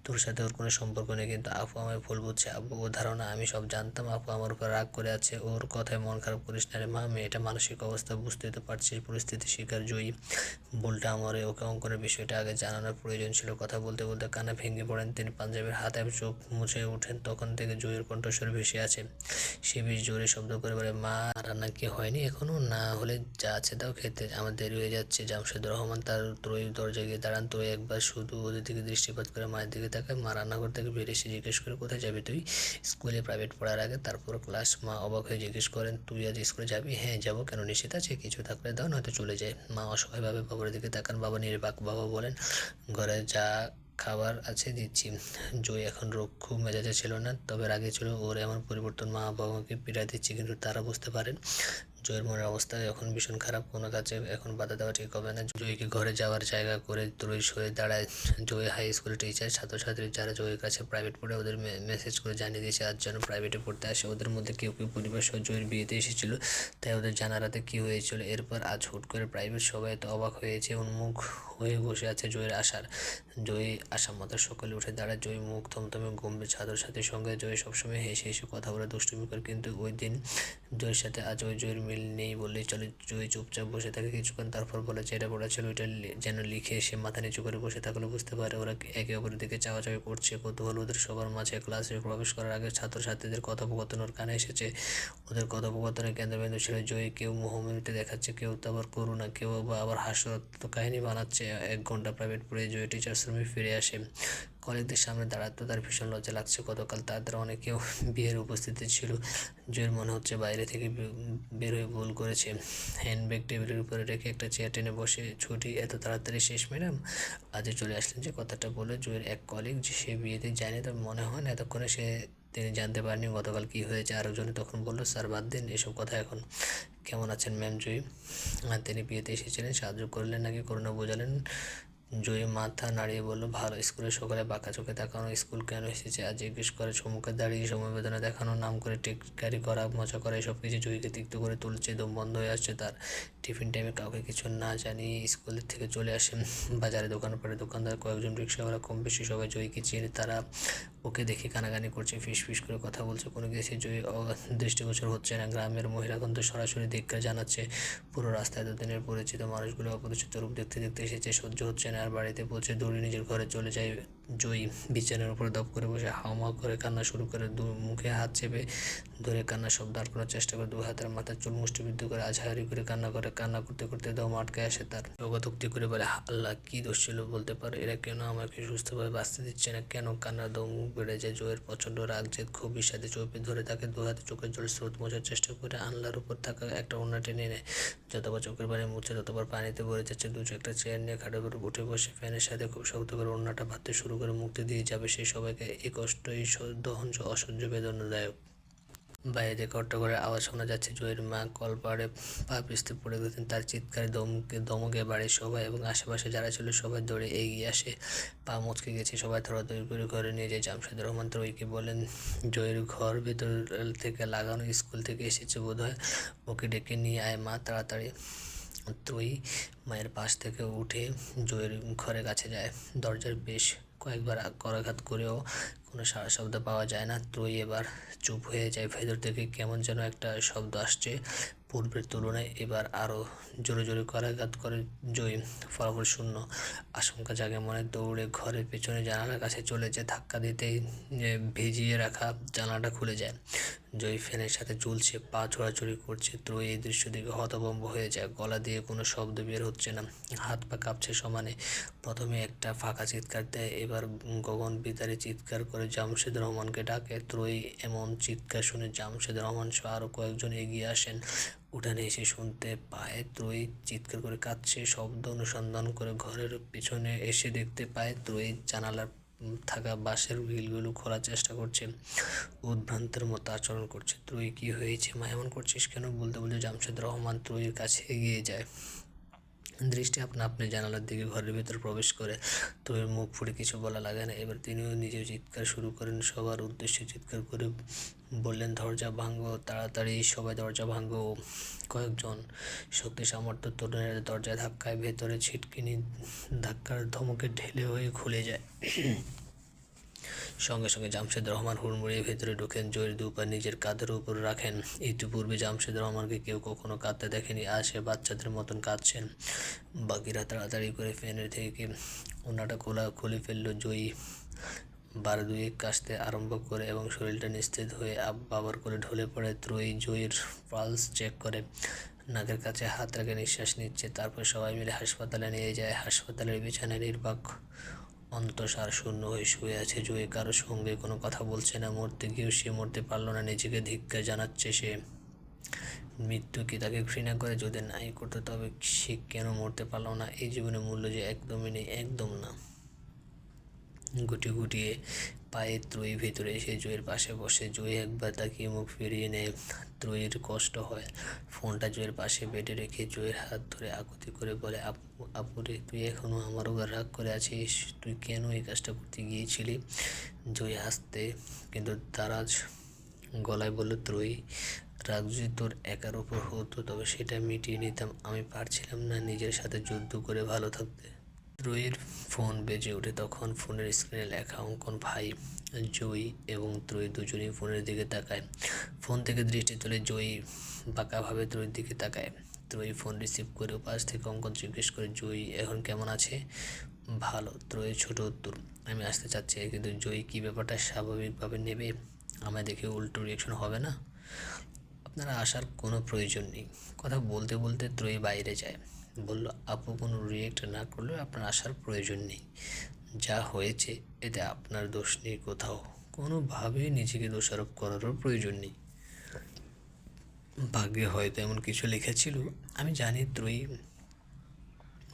তোর সাথে ওর কোনো সম্পর্ক নেই। কিন্তু আপু আমায় ভুল বুঝছে। আপু ও ধারণা আমি সব জানতাম। আপু আমার উপর রাগ করে আছে। ওর কথায় মন খারাপ করিস না রে মা। মেয়েটা মানসিক অবস্থা বুঝতেই তো পারছিস, পরিস্থিতি শিকার। জয়ী ভুলটা আমারে, ওকে অঙ্কনের বিষয়টা আগে জানানোর প্রয়োজন ছিল। কথা বলতে বলতে কান্না ভেঙে পড়েন তিনি। পাঞ্জাবের হাতে চোখ মুছে ওঠেন, তখন থেকে জয়ের কণ্ঠস্বর ভেসে আছে। সে বেশ জোরে শব্দ করে বলে, মা রান্না কি হয়নি এখনো? না হলে যা আছে দাও খেতে, আমার দেরি হয়ে যাচ্ছে। জামশেদ রহমান তার ত্রয়ীর দরজায় গিয়ে দাঁড়ান। ত্রয়ী একবার শুধু ওদের দিকে দৃষ্টিপাত করে মায়ের দিকে তাকায়। মা রান্নাঘর থেকে বেরিয়ে এসে জিজ্ঞেস করে, কোথায় যাবি তুই? স্কুলে, প্রাইভেট পড়ার আগে, তারপর ক্লাস। মা অবাক হয়ে জিজ্ঞেস করেন, তুই আজ স্কুলে যাবি? হ্যাঁ যাবো। কেন, নিষেধ আছে? কিছু থাকলে দাও, নয়তো চলে যায়। মা অসহায়ভাবে বাবার দিকে তাকান। বাবা নির্বাক। বাবা বলেন, ঘরে যা খাবার আছে দিচ্ছি। জয় এখন রক্ষু মেজাজে ছিল না, তবে রাগে ছিল। ওর এমন পরিবর্তন মা বাবাকে পীড়া দিচ্ছে, কিন্তু তারা বুঝতে পারেন জয়ের মনের অবস্থা এখন ভীষণ খারাপ, কোনো কাজে এখন বাধা দেওয়া ঠিক হবে না। জয়কে ঘরে যাওয়ার জায়গা করে ত্রয়ী সরে দাঁড়ায়। জয় হাই স্কুলের টিচার, ছাত্রছাত্রী যারা জয়ের কাছে প্রাইভেট পড়ে ওদের মেসেজ করে জানিয়ে দিয়েছে আজ যেন প্রাইভেটে পড়তে আসে। ওদের মধ্যে কেউ কেউ পরিবার সহ জয়ের বিয়েতে এসেছিল, তাই ওদের জানার রাতে কী হয়েছিল। এরপর আজ হুট করে প্রাইভেট, সবাই তো অবাক হয়েছে, উন্মুখ হয়ে বসে আছে জয়ের আসার। জয় আসা মাত্র সকালে উঠে দাঁড়ায়। জয় মুখ থমথমে গম্ভীর। ছাত্রছাত্রীর সঙ্গে জয় সবসময় হেসে হেসে কথা বলে, দুষ্টুমি করে, কিন্তু ওই দিন জয়ের সাথে আজ ওই জয়ের মিল নেই বললেই চলে। জয় চুপচাপ বসে থাকে কিছুক্ষণ, তারপর বলে যেটা পড়া ছিল ওইটা যেন লিখে সে মাথা নিচু করে বসে থাকলে বুঝতে পারে ওরা একে অপরের দিকে চাওয়াচাওয়ি করছে। কৌতূহল ওদের সবার মাঝে। ক্লাসে প্রবেশ করার আগে ছাত্রছাত্রীদের কথোপকথন ওর কানে এসেছে। ওদের কথোপকথনের কেন্দ্রবিন্দু ছিল জয়। কেউ মোহমিতে দেখাচ্ছে, কেউ তো আবার করুণা, কেউ বা আবার হাস্যরত কাহিনী বানাচ্ছে। 1 ঘন্টা প্রাইভেট পড়ে জয় টিচার্স রুমে ফিরে আসে। কলেজদের সামনে দাঁড়াতে তার ভীষণ লজ্জা লাগছে। গতকাল তাদের অনেকেও বিয়ের উপস্থিতি ছিল। জয়ের মনে হচ্ছে বাইরে থেকে বের হয়ে ভুল করেছে। হ্যান্ডব্যাগ টেবিলের উপরে রেখে একটা চেয়ার টেনে বসে, ছুটি এত তাড়াতাড়ি শেষ ম্যাডাম? আজই চলে আসলেন যে? কথাটা বলে জয়ের এক কলিগ যে সে বিয়েতে যায়নি, তবে মনে হয় না এতক্ষণে তিনি জানতে পারেনি গতকাল কী হয়েছে। আরেকজনে তখন বলল, স্যার বাদ দিন এসব কথা এখন। কেমন আছেন ম্যাম জয়ী? আর তিনি বিয়েতে এসেছিলেন, সাহায্য করলেন নাকি করুণা বোঝালেন? জয়ী মাথা নাড়িয়ে বলল, ভালো। স্কুলে সকালে বাঁকা চোখে তাকানো, স্কুল কেন এসেছে আজ জিজ্ঞেস করে, সম্মুখে দাঁড়িয়ে সমবেদনা দেখানো, নাম করে টিটকারি করা, মজা করা, এসব কিছু জয়ীকে তিক্ত করে তুলছে। দম বন্ধ হয়ে আসছে তার। টিফিন টাইমে কাউকে কিছু না জানিয়ে স্কুলের থেকে চলে আসেন। বাজারে দোকানপাটে দোকানদার, কয়েকজন রিক্সাওয়ালা, কম বেশি সবাই জয়ীকে চেনে। তারা ওকে দেখে কানাকানি করছে, ফিস ফিস করে কথা বলছে। কোনো কিছু জয়ী দৃষ্টিগোচর হচ্ছে না। গ্রামের মহিলাগণ তো সরাসরি ধিক্কার জানাচ্ছে। পুরো রাস্তায় দুদিনের পরিচিত মানুষগুলো অপরিচিত রূপ দেখতে দেখতে এসেছে, সহ্য হচ্ছে না আর। বাড়িতে পৌঁছে দৌড়ে নিজের ঘরে চলে যায় জয়ী। বিছানার উপর দপ করে বসে হাওমাও করে কান্না শুরু করে। মুখে হাত চেপে ধরে কান্নার শব্দ আটকানোর চেষ্টা করে। 2 হাতের মাথার চুল মুষ্টিবদ্ধ করে আঝাহারি করে কান্না করে। কান্না করতে করতে দম আটকে আসে তার। জগৎ করে বলে, আল্লাহ কী দোষ ছিল বলতে পারো? এরা কেন আমাকে সুস্থভাবে বাঁচতে দিচ্ছে না? কেন? কান্নার দম বেড়ে যায় জয়ের। প্রচণ্ড রাগ, জেদ, ক্ষোভ বিষাদে চোপে ধরে তাকে। 2 হাতে চোখের জল স্রোত মোছার চেষ্টা করে আনলার উপর থাকা একটা ওড়না টেনে নেয়। যতবার চোখের পানি মুছছে ততবার পানিতে ভরে যাচ্ছে। একটা চেয়ার নিয়ে খাটের উপর উঠে বসে ফ্যানের সাথে খুব শক্ত করে ওড়নাটা বাঁধতে শুরু করে। মুক্তি দিয়ে যাবে সেই সবাইকে। এই কষ্টই দহন অসহ্য বেদনাদায়ক। বাইরে থেকে হট্টগোলের আওয়াজ শোনা যাচ্ছে। জয়ের মা কলপাড়ে পা পিছতে পড়ে গেছেন। তার চিৎকারে দমকে বাড়ির সবাই এবং আশেপাশে যারা ছিল সবাই দৌড়ে এগিয়ে আসে। পা মুচকে গেছে, সবাই ধরাধরি করে ঘরে নিয়ে যায়। জামশেদ রহমান ত্রয়ীকে বলেন, জয়ের ঘর ভেতর থেকে লাগানো, স্কুল থেকে এসেছে বোধহয়, ওকে ডেকে নিয়ে আয় মা তাড়াতাড়ি। ত্রয়ী মায়ের পাশ থেকে উঠে জয়ের ঘরের কাছে যায়। দরজার বেশ কয়েকবার করাঘাত করেও কোনো সাড়া শব্দ পাওয়া যায় না। ত্রয়ী এবার চুপ হয়ে যায়। ভেতর থেকে কেমন যেন একটা শব্দ আসছে, পূর্বের তুলনায় এবার আরও জোরে জোরে করাঘাত করে জয়ী। ফলাফল শূন্য। আশঙ্কা জাগে মনে। দৌড়ে ঘরের পেছনে জানালার কাছে চলে যায়। ধাক্কা দিতেই ভিজিয়ে রাখা জানালাটা খুলে যায়। জয়ী ফ্যানের সাথে ঝুলছে, পা ছোড়াছুড়ি করছে। ত্রয়ী এই দৃশ্য দেখে হতভম্ব হয়ে যায়। গলা দিয়ে কোনো শব্দ বের হচ্ছে না, হাত পা কাঁপছে সমানে। প্রথমে একটা ফাঁকা চিৎকার দেয়, এবার গগন বিদারী চিৎকার করে জামশেদ রহমানকে ডাকে। ত্রয়ী এমন চিৎকার শুনে জামশেদ রহমান সহ আরও কয়েকজন এগিয়ে আসেন। উঠানে এসে শুনতে পায় ত্রয়ী চিৎকার করে কাঁদছে। শব্দ অনুসন্ধান করে ঘরের পিছনে এসে দেখতে পায় ত্রয়ী জানালার থাকা বাঁশের গ্রিলগুলো খোলার চেষ্টা করছে, উদ্ভ্রান্তের মতো আচরণ করছে। ত্রয়ী কী হয়েছে মা, এমন করছিস কেন? বলতে বলতে জামশেদ রহমান ত্রয়ীর কাছে এগিয়ে যায়। দৃষ্টি আপনা আপনি জানালার দিকে ঘরের ভিতর প্রবেশ করে। ত্রয়ীর মুখ ফুটে কিছু বলা লাগে না। এবার তিনিও নিজেও চিৎকার শুরু করেন। সবার উদ্দেশ্যে চিৎকার করে বললেন, দরজা ভাঙো তাড়াতাড়ি, সবাই দরজা ভাঙো। কয়েকজন শক্তি সামর্থ্য তরুণের দরজায় ধাক্কায় ভেতরে ছিটকিনি ধাক্কার ধমকে ঢেলে হয়ে খুলে যায়। সঙ্গে সঙ্গে জামশেদ রহমান হুড়মুড়িয়ে ভেতরে ঢোকেন। জয়ের 2 পা নিজের কাঁধের উপর রাখেন। ইতিপূর্বে জামশেদ রহমানকে কেউ কখনো কাঁদতে দেখেনি, আজ সে বাচ্চাদের মতন কাঁদছেন। বাকিরা তাড়াতাড়ি করে ফ্যানের থেকে ওড়নাটা খুলে ফেললো। জয়ী বার 2 কাশতে আরম্ভ করে এবং শরীরটা নিস্তেজ হয়ে বাবার করে ঢলে পড়ে। ত্রয়ী জয়ীর পালস চেক করে, নাকের কাছে হাত রেখে নিঃশ্বাস নিচ্ছে। তারপর সবাই মিলে হাসপাতালে নিয়ে যায়। হাসপাতালের বিছানায় নির্বাক অন্তঃসার শূন্য হয়ে শুয়ে আছে জয়ী। কারো সঙ্গে কোনো কথা বলছে না। মরতে গিয়েও সে মরতে পারল না। নিজেকে ধিক্কার জানাচ্ছে সে। মৃত্যু কি তাকে ঘৃণা করে? যদি নাই করতো তবে সে কেন মরতে পারল না? এই জীবনে মূল্য যে একদমই নেই, একদম না। গুটিয়ে পায়ে ত্রয়ী ভেতরে এসে জয়ের পাশে বসে। জয়ী একবার তাকিয়ে মুখ ফিরিয়ে নেয়। ত্রয়ীর কষ্ট হয়। ফোনটা জয়ের পাশে বেডে রেখে জয়ের হাত ধরে আকুতি করে বলে, আপুরে, তুই এখনো আমার উপর রাগ করে আছিস? তুই কেন এই কাজটা করতে গিয়েছিলি? জয়ী হাসতে কিন্তু দারাজ গলায় বলল, ত্রয়ী, রাগ যদি তোর একার ওপর হতো তবে সেটা মিটিয়ে নিতাম। আমি পারছিলাম না নিজের সাথে যুদ্ধ করে ভালো থাকতে। ত্রয়ীর ফোন বেজে ওঠে। তখন ফোনের স্ক্রিনে লেখা অঙ্কন। ভাই। জয়ী এবং ত্রয়ী দুজনেই ফোনের দিকে তাকায়। ফোন থেকে দৃষ্টি তুলে জয়ী বাঁকাভাবে ত্রয়ীর দিকে তাকায়। ত্রয়ী ফোন রিসিভ করে পাশ থেকে অঙ্কন জিজ্ঞেস করে, জয়ী এখন কেমন আছে? ভালো। ত্রয়ীর ছোট উত্তর। আমি আসতে চাচ্ছি, কিন্তু জয়ী কি ব্যাপারটা স্বাভাবিকভাবে নেবে? আমায় দেখে উল্টো রিয়েকশন হবে না? আপনারা আসার কোনো প্রয়োজন নেই। কথা বলতে বলতে ত্রয়ী বাইরে যায়। বলল, আপু কোনো রিয়েক্ট না করলেও আপনার আসার প্রয়োজন নেই। যা হয়েছে এতে আপনার দোষ নেই কোথাও। কোনোভাবেই নিজেকে দোষারোপ করারও প্রয়োজন নেই। ভাগ্যে হয়তো এমন কিছু লেখা ছিল। আমি জানি ত্রয়ী,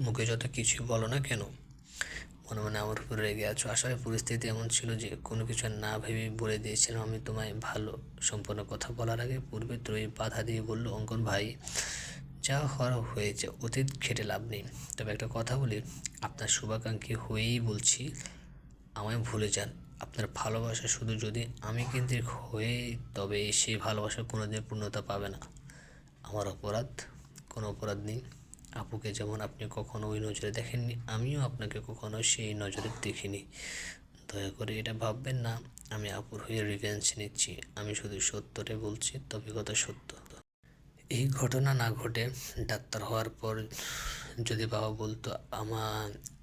মুখে যত কিছুই বলো না কেন মনে মনে আমার উপর রেগে আছো। আসলে পরিস্থিতি এমন ছিল যে কোনো কিছু না ভেবে বলে দিয়েছিলাম আমি তোমায় ভালো। সম্পূর্ণ কথা বলার আগে পূর্বে ত্রয়ী বাধা দিয়ে বলল, অঙ্কন ভাই, যা হওয়ার হয়েছে, অতীত ঘেটে লাভ নেই। তবে একটা কথা বলি, আপনার শুভাকাঙ্ক্ষী হয়েই বলছি, আমায় ভুলে যান। আপনার ভালোবাসা শুধু যদি আমি কেন্দ্রিক হয়ে, তবে সেই ভালোবাসা কোনোদিন পূর্ণতা পাবে না। আমার অপরাধ? কোনো অপরাধ নেই। আপুকে যেমন আপনি কখনো ওই নজরে দেখেননি, আমিও আপনাকে কখনো সেই নজরে দেখিনি। দয়া করে এটা ভাববেন না আমি আপুর হয়ে রিভেঞ্জ নিচ্ছি। আমি শুধু সত্যটাই বলছি, তবে কথা সত্য। এই ঘটনা না ঘটে ডাক্তার হওয়ার পর যদি বাবা বলতো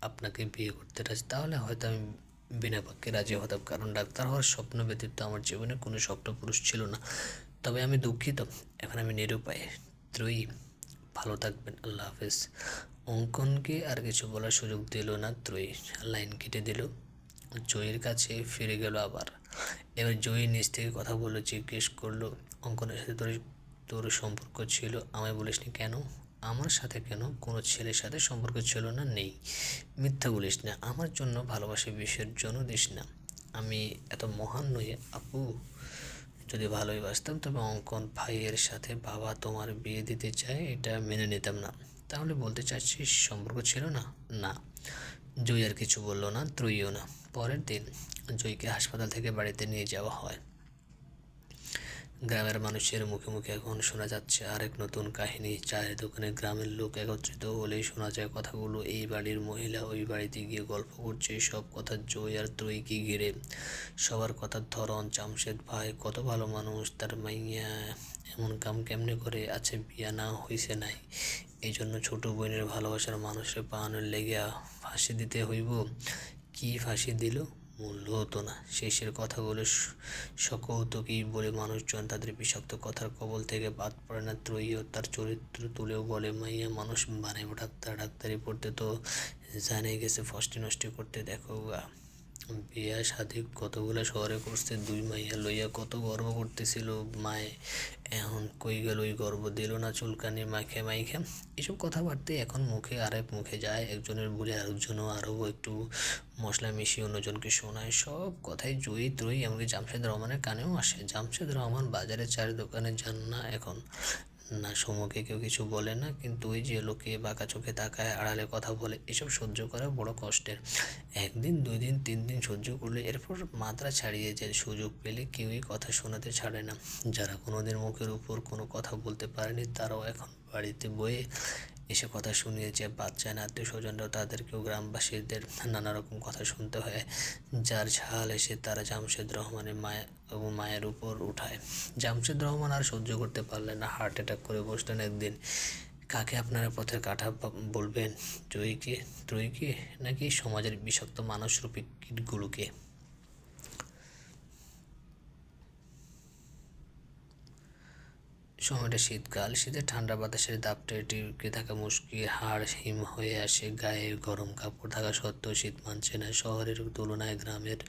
আপনাকে বিয়ে করতে রাজি, তাহলে হয়তো আমি বিনা পক্ষে রাজি হতাম। কারণ ডাক্তার হওয়ার স্বপ্ন ব্যতীত আমার জীবনে কোনো স্বপ্ন পুরুষ ছিল না। তবে আমি দুঃখিত, এখন আমি নিরুপায়। ত্রয়ী, ভালো থাকবেন। আল্লাহ হাফেজ। অঙ্কনকে আর কিছু বলার সুযোগ দিল না ত্রয়ী। লাইন কেটে দিল। জয়ীর কাছে ফিরে গেল আবার। এবার জয়ী নিজ থেকে কথা বললো, জিজ্ঞেস করলো, অঙ্কনের সাথে তোর সম্পর্ক ছিল, আমায় বলিসনি কেন? আমার সাথে কেন? কোনো ছেলের সাথে সম্পর্ক ছিল না? নেই। মিথ্যা বলিস না। আমার জন্য ভালোবাসা বিসর্জন দিস না। আমি এত মহান নই আপু। যদি ভালোই বাসতাম তবে অঙ্কন ভাইয়ের সাথে বাবা তোমার বিয়ে দিতে চায় এটা মেনে নিতাম না। তাহলে বলতে চাচ্ছিস সম্পর্ক ছিল না? না। জয়ী আর কিছু বলল না, ত্রয়ীও না। পরের দিন জয়ীকে হাসপাতাল থেকে বাড়িতে নিয়ে যাওয়া হয়। গ্রামের মানুষের মুখে মুখে এখন শোনা যাচ্ছে আরেক নতুন কাহিনী। চায়ের দোকানে গ্রামের লোক একত্রিত হলেই শোনা যায় কথাগুলো। এই বাড়ির মহিলা ওই বাড়িতে গিয়ে গল্প করছে, সব কথা জয় আর ত্রয়ীকে ঘিরে। সবার কথার ধরন, জামশেদ ভাই কত ভালো মানুষ, তার মাইয়া এমন কাম কেমনে করে আছে, বিয়া না হইছে নাই, এই জন্য ছোট বোনের ভালোবাসার মানুষের পাওয়ানোর লেগে ফাঁসি দিতে হইব। কি ফাঁসি দিল? মূল্য হতো না। শেষের কথাগুলো সকৌতুকই বলে মানুষজন তাদের বিষাক্ত কথার কবল থেকে বাদ পড়ে না। ত্রয়ীও তার চরিত্র তুলেও বলে, মাইয়া মানুষ বানাইব ডাক্তার, ডাক্তারি পড়তে তো জানে গেছে ফষ্টি নষ্টি করতে। দেখো গা, বিয়া শাদি কতগুলা শহরে করছে, দুই মাইয়া লইয়া কত গর্ব করতেছিল মায়ে। এখন কই গেল ওই গর্ব? দিল না চুলকানি মাখে মাইখে। এসব কথাবার্তাই এখন মুখে আরেক মুখে যায়। একজনের বলে আরেকজনও আরও একটু মশলা মিশিয়ে অন্যজনকে শোনায়। সব কথাই জয়ী ত্রয়ী এমনকি জামশেদ রহমানের কানেও আসে। জামশেদ রহমান বাজারে চায়ের দোকানে যান না এখন। না সমুখে কেউ কিছু বলে না, কিন্তু ওই যে লোকে বাঁকা চোখে তাকায়, আড়ালে কথা বলে, এসব সহ্য করা বড় কষ্টের। একদিন, 2 দিন, 3 দিন সহ্য করলে এরপর মাত্রা ছাড়িয়ে যায়। সুযোগ পেলে কেউই কথা শোনাতে ছাড়ে না। যারা কোনোদিন মুখের উপর কোনো কথা বলতে পারেনি তারাও এখন বাড়িতে বয়ে এসে কথা শুনিয়েছে। বাচ্চা না, আত্মীয় স্বজনরাও তাদেরকেও গ্রামবাসীদের নানা রকম কথা শুনতে হয়। যার ঝাল এসে তারা জামশেদ রহমানের মায়ের উপর উঠায়। জামশেদ রহমান আর সহ্য করতে পারলেন না, হার্ট অ্যাটাক করে বসলেন একদিন। কাকে আপনারা পথের কাঁটা বলবেন? জয়ীকে, ত্রয়ীকে, নাকি সমাজের বিষাক্ত মানুষরূপী কীটগুলোকে? সময়টা শীতকাল। শীতের ঠান্ডা বাতাসের দাপটে টিকে থাকা মুশকিল, হাড় হিম হয়ে আসে। গায়ে গরম কাপড় থাকা সত্ত্বেও শীত মানছে না। শহরের তুলনায় গ্রামের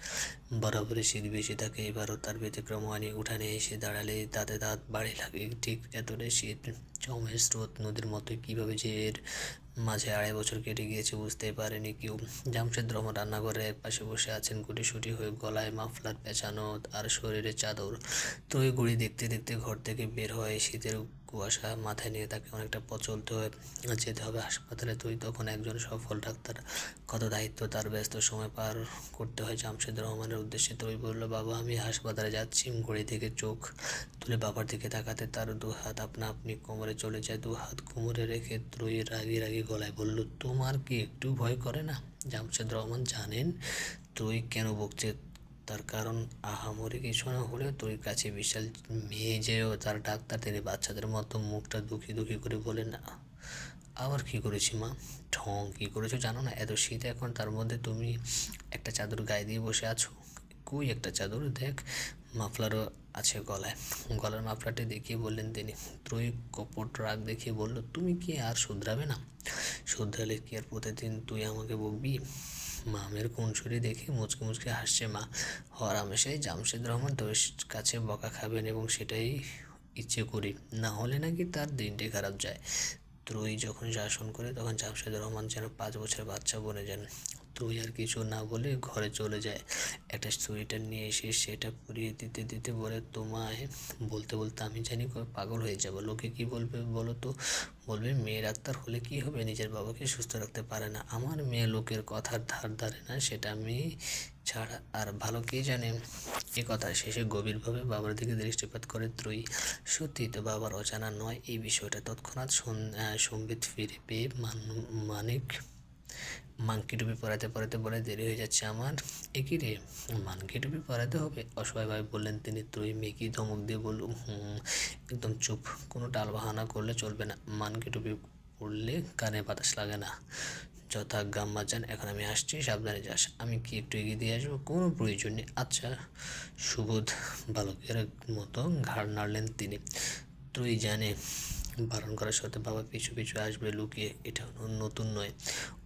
বরাবরই শীত বেশি থাকে। এবারও তার ব্যতিক্রম হয়নি। উঠানে এসে দাঁড়ালে তাতে দাঁত বাড়ি লাগে। ঠিক এতটাই শীত। জমের স্রোত নদীর মতোই কীভাবে যে এর মাঝে 2.5 বছর কেটে গিয়েছে, বুঝতেই পারেনি কেউ। জামশেদ রহমান রান্নাঘরের পাশে বসে আছেন, গুটিসুটি হয়ে, গলায় মাফলার পেঁচানো আর শরীরে চাদর। ত্রয়ী ঘড়ি দেখতে দেখতে ঘর থেকে বের হয়। শীতের কুয়াশা মাথায় নিয়ে তাকে অনেকটা পথ চলতে হয়ে যেতে হবে হাসপাতালে। তুই তখন একজন সফল ডাক্তার, কত দায়িত্ব তার, ব্যস্ত সময় পার করতে হয় জামশেদ রহমানের উদ্দেশ্যে। তুই বলল, বাবা আমি হাসপাতালে যাচ্ছি। ঘড়ি থেকে চোখ তুলে বাবার দিকে তাকাতে তার দু হাত আপনা আপনি কোমরে চলে যায়। দু হাত কোমরে রেখে ত্রয়ী রাগি রাগি গলায় বলল, তোমার কি একটু ভয় করে না? জামশেদ রহমান জানেন তুই কেন বকছে তার কারণ আহামরি কিছু না হলেও তোর কাছে বিশাল মেয়ে যেও তার ডাক্তার। তিনি বাচ্চাদের মতো মুখটা দুঃখী দুঃখী করে বলেন, না আবার কি করেছি মা? ঢং কী করেছো জানো না? এত শীত এখন, তার মধ্যে তুমি একটা চাদর গায়ে দিয়ে বসে আছো। কই একটা চাদর, দেখ মাফলারও আছে গলায়। গলার মাফলারটি দেখিয়ে বললেন তিনি। ত্রয়ী কপট রাগ দেখিয়ে বলল, তুমি কি আর শুধরাবে না? শুধরালে কি আর প্রতিদিন তুই আমাকে বকবি? মামের কুনসুরি দেখে মুচকে মুচকে হাসছে মা। হরহামেশাই জামশেদ রহমান তোর কাছে বকা খাবেন, এবং সেটাই ইচ্ছে করি, না হলে নাকি তার দিনটি খারাপ যায়। ত্রয়ী যখন শাসন করে তখন জামশেদ রহমান যেন 5 বছরের বাচ্চা বনে যান। ত্রয়ী আর কিছু না বলে ঘরে চলে যায়। একটা সোয়েটার নিয়ে এসে সেটা পরিয়ে দিতে দিতে বলে, তোমায় বলতে বলতে আমি জানি পাগল হয়ে যাব। লোকে কি বলবে বলো তো? বলবে মেয়ে ডাক্তার হলে কি হবে, নিজের বাবাকে সুস্থ রাখতে পারে না। আমার মেয়ে লোকের কথার ধার ধারে না, সেটা আমি ছাড়া আর ভালো কে জানে। এ কথা শেষে গভীরভাবে বাবার দিকে দৃষ্টিপাত করে ত্রয়ী। সত্যি তো বাবার অজানা নয় এই বিষয়টা। তৎক্ষণাৎ সম্বিত ফিরে পেয়ে মানিক মাংকি টুপি পরাতে পরাতে বলে, দেরি হয়ে যাচ্ছে আমার। একই রে, মাংকি টুপি পরাতে হবে? অসহায়ভাবে বললেন তিনি। ত্রয়ী মেকি ধমক দিয়ে বলল, একদম চুপ, কোনো টালবাহানা করলে চলবে না। মানকি টুপি পরলে কানে বাতাস লাগে না। যথাজ্ঞা আম্মাজান, এখন আমি আসছি, সাবধানে যাস। আমি কি একটু এগিয়ে দিয়ে আসবো? কোনো প্রয়োজন নেই। আচ্ছা। সুবোধ বালকের মতো ঘাড় নাড়লেন তিনি। ত্রয়ী জানে বারণ করার সাথে বাবা পিছু পিছু আসবে লুকিয়ে, এটা নতুন নয়,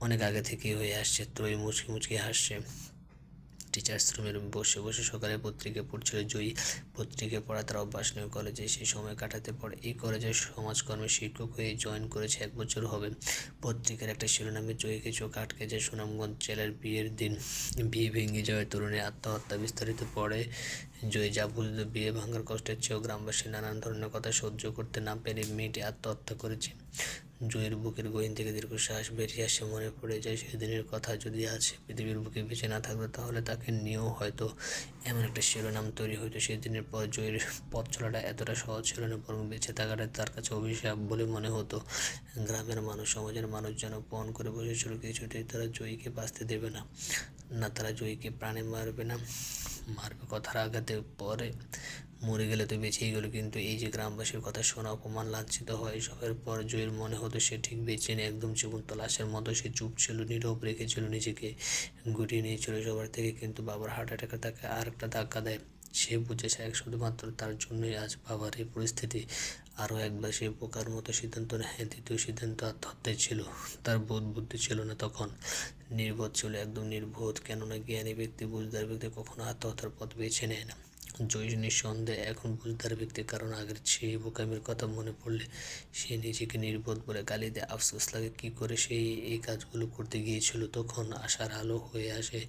অনেক আগে থেকেই হয়ে আসছে। ত্রয়ী মুচকি মুচকি হাসছে। টিচার্স রুমে বসে বসে সকালে পত্রিকা পড়ছিল জয়ী। পত্রিকা পড়া তার অভ্যাস নেই, কলেজে সেই সময় কাটাতে পড়ে। এই কলেজে সমাজকর্মে শিক্ষক হয়ে জয়েন করেছে, 1 বছর হবে। পত্রিকার একটা শিরোনামে জয়ীকে চোখ আটকে যায়। সুনামগঞ্জ জেলার বিয়ের দিন বিয়ে ভেঙে যাওয়ায় তরুণীর আত্মহত্যা। বিস্তারিত পড়ে জয়ী যা বুঝলো, বিয়ে ভাঙার কষ্টের চেয়েও গ্রামবাসী নানান ধরনের কথা সহ্য করতে না পেরে মেয়েটি আত্মহত্যা করেছে। জয়ের বুকের গহীন থেকে দীর্ঘশ্বাস বেরিয়ে আসে। মনে পড়ে যায় সেদিনের কথা, যদি আজ পৃথিবীর বুকে বেঁচে না থাকতো তাহলে তাকে নিয়েও হয়তো এমন একটা শিরোনাম তৈরি হতো। সেদিনের পর জয়ের পথ চলাটা এতটা সহজ ছিল না, বরং বেঁচে থাকাটা তার কাছে অভিশাপ বলে মনে হতো। গ্রামের মানুষ, সমাজের মানুষ যেন পণ করে বসেছিল, কিছুতেই তারা জয়ীকে বাঁচতে দেবে না। না, তারা জয়ীকে প্রাণে মারবে না, মারবে কথার আঘাতে। পরে মরে গেলে তো বেঁচেই গেল, কিন্তু এই যে গ্রামবাসীর কথা শোনা, অপমান, লাঞ্ছিত হয়, এসবের পর জয়ের মনে হতো সে ঠিক বেঁচে নেই, একদম জীবন্ত লাশের মতো। সে চুপ ছিল, নীরব রেখেছিল নিজেকে, গুটিয়ে নিয়েছিল সবার থেকে। কিন্তু বাবার হার্ট অ্যাটাকে তাকে আর একটা ধাক্কা দেয়। সে বুঝেছে এক শুধুমাত্র তার জন্যই আজ বাবার এই পরিস্থিতি। আরও একবার সে বোকার মতো সিদ্ধান্ত নেয়। দ্বিতীয় সিদ্ধান্ত আত্মহত্যায় ছিল। তার বোধ বুদ্ধি ছিল না তখন, নির্বোধ ছিল, একদম নির্বোধ। কেননা জ্ঞানী ব্যক্তি, বুঝদার ব্যক্তি কখনো আত্মহত্যার পথ বেছে নেয় না। জয়ী নিঃসন্দেহে এখন বুঝদার ব্যক্তি, কারণ আগের সেই বোকামির কথা মনে পড়লে সে নিজেকে নির্বোধ বলে গালি দেয়। আফসোস লাগে কী করে সেই এই কাজগুলো করতে গিয়েছিল। তখন আশার আলো হয়ে আসে।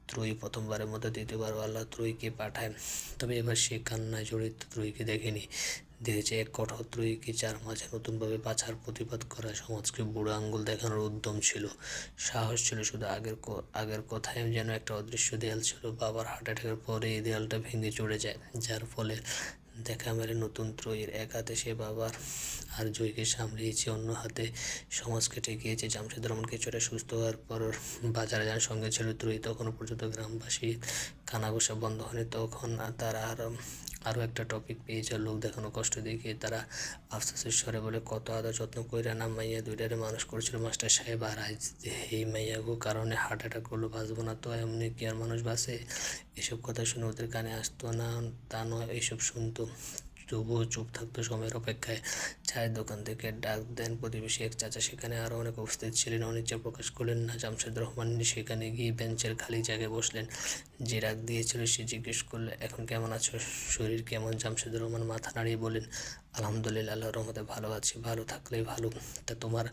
ত্রয়ী প্রথমবারের মতো দ্বিতীয়বারও আল্লাহ ত্রয়ীকে পাঠায়। তবে এবার সে কান্নায় জড়িত ত্রয়ীকে দেখেনি, দেখেছে এক কঠোর ত্রয়ীকে, যার মাঝে নতুনভাবে বাঁচার প্রতিবাদ করা, সমাজকে বুড়ো আঙ্গুল দেখানোর উদ্যম ছিল, সাহস ছিল। শুধু আগের কথায় যেন একটা অদৃশ্য দেয়াল ছিল। বাবার হার্ট অ্যাটাকের পরে এই দেয়ালটা ভেঙে চড়ে যায়, যার ফলে দেখা মেলে নতুন ত্রয়ীর। এক হাতে সে বাবার আর জয়ীকে সামলিয়েছে, অন্য হাতে সমাজকে ঠেকিয়েছে। জামশেদ রহমান কিছুটা সুস্থ হওয়ার পর বাজারে যাওয়ার সঙ্গে ছিল ত্রয়ী। তখনও পর্যন্ত গ্রামবাসীর কানাঘুষা বন্ধ হয়নি। তখন তারা আরও একটা টপিক পেয়েছে, লোক দেখানো কষ্ট দেখিয়ে। তারা আফসোসের স্বরে বলে, কত আদর যত্ন কইরা না মাইয়া দুইটারে মানুষ করেছিল মাস্টার সাহেব, আর আজ এই মাইয়াগো কারণে হার্ট অ্যাটাক করলো, বাঁচবো না তো, এমনি কি আর মানুষ বাঁচে? এসব কথা শুনে ওদের কানে আসতো না তা নয়, এইসব শুনতো, তবুও চুপ থাকতো সময়ের অপেক্ষায়। চায়ের দোকান থেকে ডাক দেন প্রতিবেশী এক চাচা, সেখানে আরও অনেক উপস্থিত ছিলেন। অনিচ্ছা প্রকাশ করলেন না। জামশেদ রহমান সেখানে গিয়ে বেঞ্চের খালি জায়গায় বসলেন। যে ডাক দিয়েছিল সে জিজ্ঞেস করলে, এখন কেমন আছো, শরীর কেমন? জামশেদ রহমান মাথা নাড়িয়ে বলেন, আলহামদুলিল্লাহ, আল্লাহর রহমতে ভালো আছি। ভালো থাকলেই ভালো। তা তোমার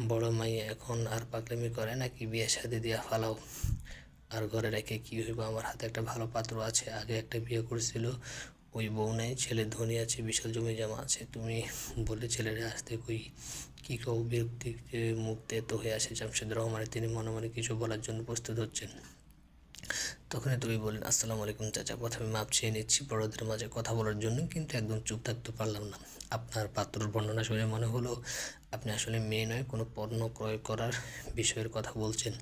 বড় মাইয়া এখন আর পাগলামি করে নাকি, বিয়ে শাদি দিয়া ফালাও আর ঘরে রেখে কি হইব? আমার হাতে একটা ভালো পাত্র আছে, আগে একটা বিয়ে করছিল, ওই বউ নাই, ছেলে ধনী আছে, বিশাল জমি জমা আছে, তুমি বলে ছেলেরা আসতে কই কি কও? বিরক্তি মুখ তেতো হয়ে আসে জামশেদ রহমানের। তিনি মনে মনে কিছু বলার জন্য প্রস্তুত হচ্ছেন, তখনই তুই বললেন, আসসালামু আলাইকুম চাচা। প্রথমে মাপ চেয়ে নিচ্ছি বড়দের মাঝে কথা বলার জন্য, কিন্তু একদম চুপ থাকতে পারলাম না। আপনার পাত্রর বর্ণনা শুনে মনে হলো আপনি আসলে মেয়ে নয়, কোনো পণ্য ক্রয় করার বিষয়ের কথা বলছেন।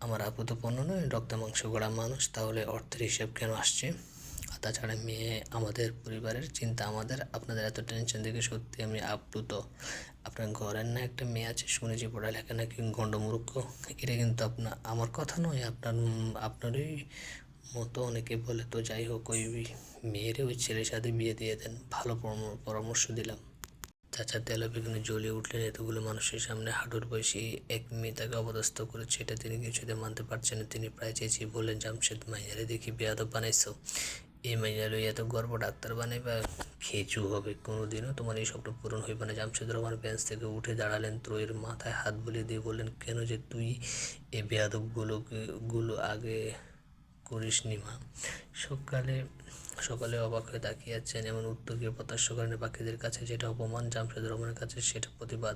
আমার আপু তো পণ্য নয়, রক্ত মাংস গড়া মানুষ, তাহলে অর্থের হিসাব কেন আসছে? আর তাছাড়া মেয়ে আমাদের পরিবারের চিন্তা, আমাদের আপনাদের এত টেনশন দেখে সত্যি আমি আপ্লুত। আপনার ঘরের না একটা মেয়ে আছে, শুনেছি পড়ালেখা নাকি গণ্ডমূর্খ। এটা কিন্তু আমার কথা নয়, আপনারই মতো অনেকে বলে। তো যাই হোক, ওই মেয়েরে ওই ছেলের সাথে বিয়ে দিয়ে দেন, ভালো পরামর্শ দিলাম। চাচা তেলে বেগুনে জ্বলিয়ে উঠলেন। এতগুলো মানুষের সামনে হাঁটুর বয়সী এক মেয়ে তাকে অপদস্থ করেছে, এটা তিনি কিছুতে মানতে পারছেন না। তিনি প্রায় চেঁচিয়ে বললেন, জামশেদ, মাইয়ারে দেখি বেয়াদব বানাইছো। এই মাইয়া লই এত গর্ব ডাক্তার বানাইবা, খেচু হবে, কোনোদিনও তোমার এই স্বপ্ন পূরণ হইবে না। জামশেদ রহমান বেঞ্চ থেকে উঠে দাঁড়ালেন, ত্রয়ীর মাথায় হাত বুলিয়ে দিয়ে বললেন, কেন যে তুই এই বেয়াদবগুলো আগে করিসনি মা? সকালে সকালে অবাক হয়ে তাকিয়ে আছেন, এমন উত্তরকে প্রত্যাশা করেন পাখিদের কাছে যেটা অপমান, জামশেদ রহমানের কাছে সেটা প্রতিবাদ।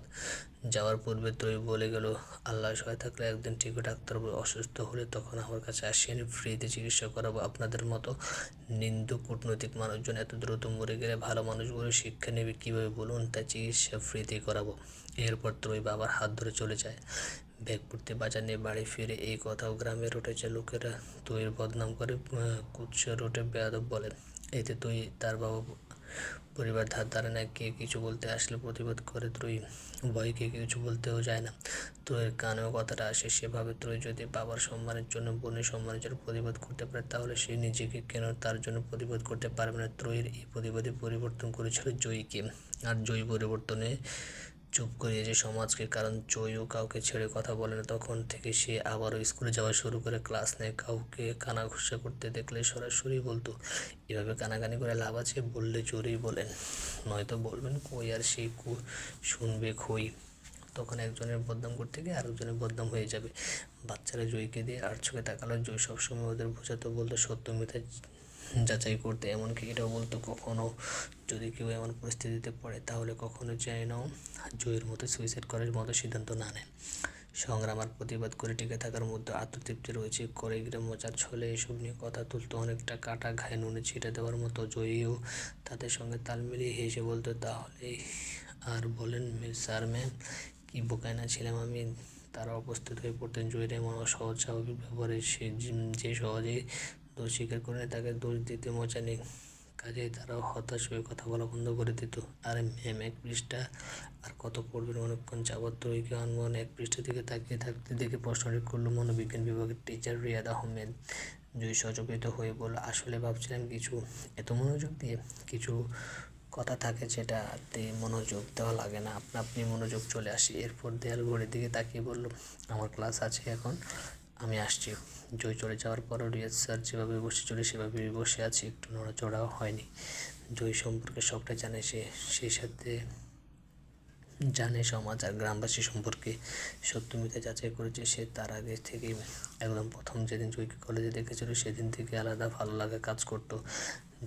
যাওয়ার পূর্বে তুই বলে গেল, আল্লাহ সহায় থাকলে একদিন ঠিকই ডাক্তার অসুস্থ হলে তখন আমার কাছে আসেন, ফ্রিতে চিকিৎসা করাবো। আপনাদের মতো নিন্দু কূটনৈতিক মানুষজন এত দ্রুত মরে গেলে ভালো মানুষগুলো শিক্ষা নেবে কীভাবে বলুন? তাই চিকিৎসা ফ্রিতে করাবো। এরপর তুই বাবার হাত ধরে চলে যায়। ব্যাগ ভর্তি বাজার নিয়ে বাড়ি ফিরে এই কথাও গ্রামে রটেছে, লোকেরা তুইয়ের বদনাম করে, কুৎসা রোটে বেয়াদব বলে। এতে তুই তার বাবা পরিবার ধার ধারে না, কে কিছু বলতে আসলে প্রতিবাদ করে তুই, ভয় কে কিছু বলতেও যায় না। ত্রয়ের কানেও কথাটা আসে, সেভাবে ত্রয় যদি বাবার সম্মানের জন্য, বোনের সম্মানের জন্য প্রতিবাদ করতে পারে, তাহলে সে নিজেকে কেন তার জন্য প্রতিবাদ করতে পারবে না? ত্রয়ের এই প্রতিবাদে পরিবর্তন করেছিল জয়ীকে, আর জয়ী পরিবর্তনে চুপ করিয়েছে সমাজকে, কারণ জয়ও কাউকে ছেড়ে কথা বলে না। তখন থেকে সে আবারও স্কুলে যাওয়া শুরু করে, ক্লাস নেয়, কাউকে কানাঘুষা করতে দেখলে সরাসরি বলতো, এভাবে কানাকানি করে লাভ আছে? বললে জোরেই বলেন, নয়তো বলবেন কই, আর সে শুনবে খই। তখন একজনের বদনাম করতে গিয়ে আরেকজনের বদনাম হয়ে যাবে। বাচ্চারা জয়ীকে দিয়ে আর চোখে তাকালো। জয় সবসময় ওদের বোঝাতো, বলতো সত্য মিথ্যা যাচাই করতে, এমনকি এটাও বলতো কখনো যদি কেউ এমন পরিস্থিতিতে পড়ে তাহলে কখনো যেন জয়ের মতো সুইসাইড করার মতো সিদ্ধান্ত না নেয়। সংগ্রাম আর প্রতিবাদ করে টিকে থাকার মধ্যে আত্মতৃপ্তি রয়েছে। কড়াইগ্রাম মজার ছলে এসব নিয়ে কথা তুলতো, অনেকটা কাটা ঘায়ে নুনে ছিটা দেওয়ার মতো। জয়ীও তাদের সঙ্গে তাল মিলিয়ে হেসে বলতো, তাহলেই আর বলেন স্যার ম্যাম, কি বোকায় না ছিলাম আমি। তারা উপস্থিত হয়ে পড়তেন। জয়ীর এমন সহজ স্বাভাবিক ব্যাপারে সে যে সহজেই দোষ স্বীকার করে তাকে দোষ দিতে মজা নেই। কাজেই তারাও হতাশ হয়ে কথা বলা বন্ধ করে দিত। আরে ম্যাম, এক পৃষ্ঠা আর কত পড়বেন? অনেকক্ষণ যাবৎ ত্রয়ীকে আনমনে এক পৃষ্ঠা দিকে তাকিয়ে থাকতে দেখে প্রশ্নটি করল মনোবিজ্ঞান বিভাগের টিচার রিয়াদ আহমেদ। জয়ী সচকিত হয়ে বলল, আসলে ভাবছিলাম কিছু। এত মনোযোগ দিয়ে কিছু কথা থাকে যেটাতে মনোযোগ দেওয়া লাগে না, আপনা আপনি মনোযোগ চলে আসে। এরপর দেয়াল ঘড়ির দিকে তাকিয়ে বলল, আমার ক্লাস আছে এখন, আমি আসছি। জয় চলে যাওয়ার পরও রিয়াজ স্যার যেভাবে বসেছিল সেভাবেই বসে আছে, একটু নড়াচড়াও হয়নি। জয় সম্পর্কে সবটাই জানে সে, সেই সাথে জানে সমাজ আর গ্রামবাসী সম্পর্কে সত্য মিথ্যা যাচাই করেছে সে তার আগে থেকেই। একদম প্রথম যেদিন জয়কে কলেজে দেখেছিল সেদিন থেকে আলাদা ভালো লাগা কাজ করতো।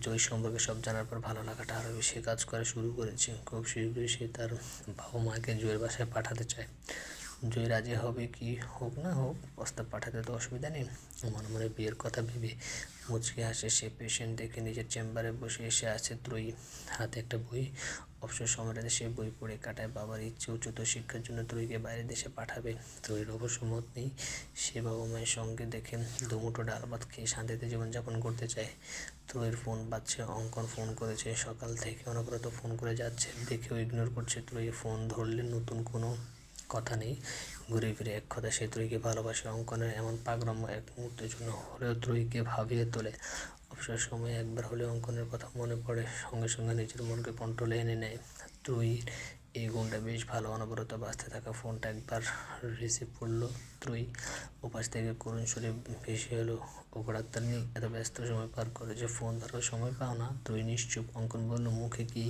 জয় সম্পর্কে সব জানার পর ভালো লাগাটা আরও বেশি কাজ করা শুরু করেছে। খুব শীঘ্রই সে তার বাবা মাকে জয়ের বাসায় পাঠাতে চায়। জয় রাজি হবে কি হোক না হোক, প্রস্তাব পাঠাতে তো অসুবিধা নেই। মনে মনে বিয়ের কথা ভেবে মুচকি হাসে সে। পেশেন্ট দেখে নিজের চেম্বারে বসে এসে আছে ত্রয়ী, হাতে একটা বই। অবসর সময়টাতে সে বই পড়ে কাটায়। বাবার ইচ্ছে উচ্চতর শিক্ষার জন্য ত্রয়ীকে বাইরের দেশে পাঠাবে। ত্রয়ীর অবশ্য মত নেই, সে বাবা মায়ের সঙ্গে দেখে দুমুঠো ডাল ভাত খেয়ে শান্তিতে জীবনযাপন করতে চায়। ত্রয়ীর ফোন বাজছে, অঙ্কন ফোন করেছে, সকাল থেকে অনবরত ফোন করে যাচ্ছে, দেখেও ইগনোর করছে। ত্রয়ী ফোন ধরলে নতুন কোনো কথা নেই, ঘুরে ফিরে এক কথা, সে ত্রয়ীকে ভালোবাসে। অঙ্কনের এমন পাগলামো এক মুহূর্তের জন্য হলেও ত্রয়ীকে ভাবিয়ে তোলে। অবসর সময়ে একবার হলে অঙ্কনের কথা মনে পড়ে, সঙ্গে সঙ্গে নিজের মনকে কন্ট্রোলে এনে নেয়। ত্রয়ীর এই গুণটা বেশ ভালো। অনবরত বাজতে থাকা ফোনটা একবার রিসিভ করলো ত্রয়ী। ওপাশ থেকে করুণ সুরে ভেসে এলো, ওগো ডাক্তার নেই, এত ব্যস্ত সময় পার করে যে ফোন ধরার সময় পাও না? ত্রয়ী নিশ্চুপ। অঙ্কন বলল, মুখে কি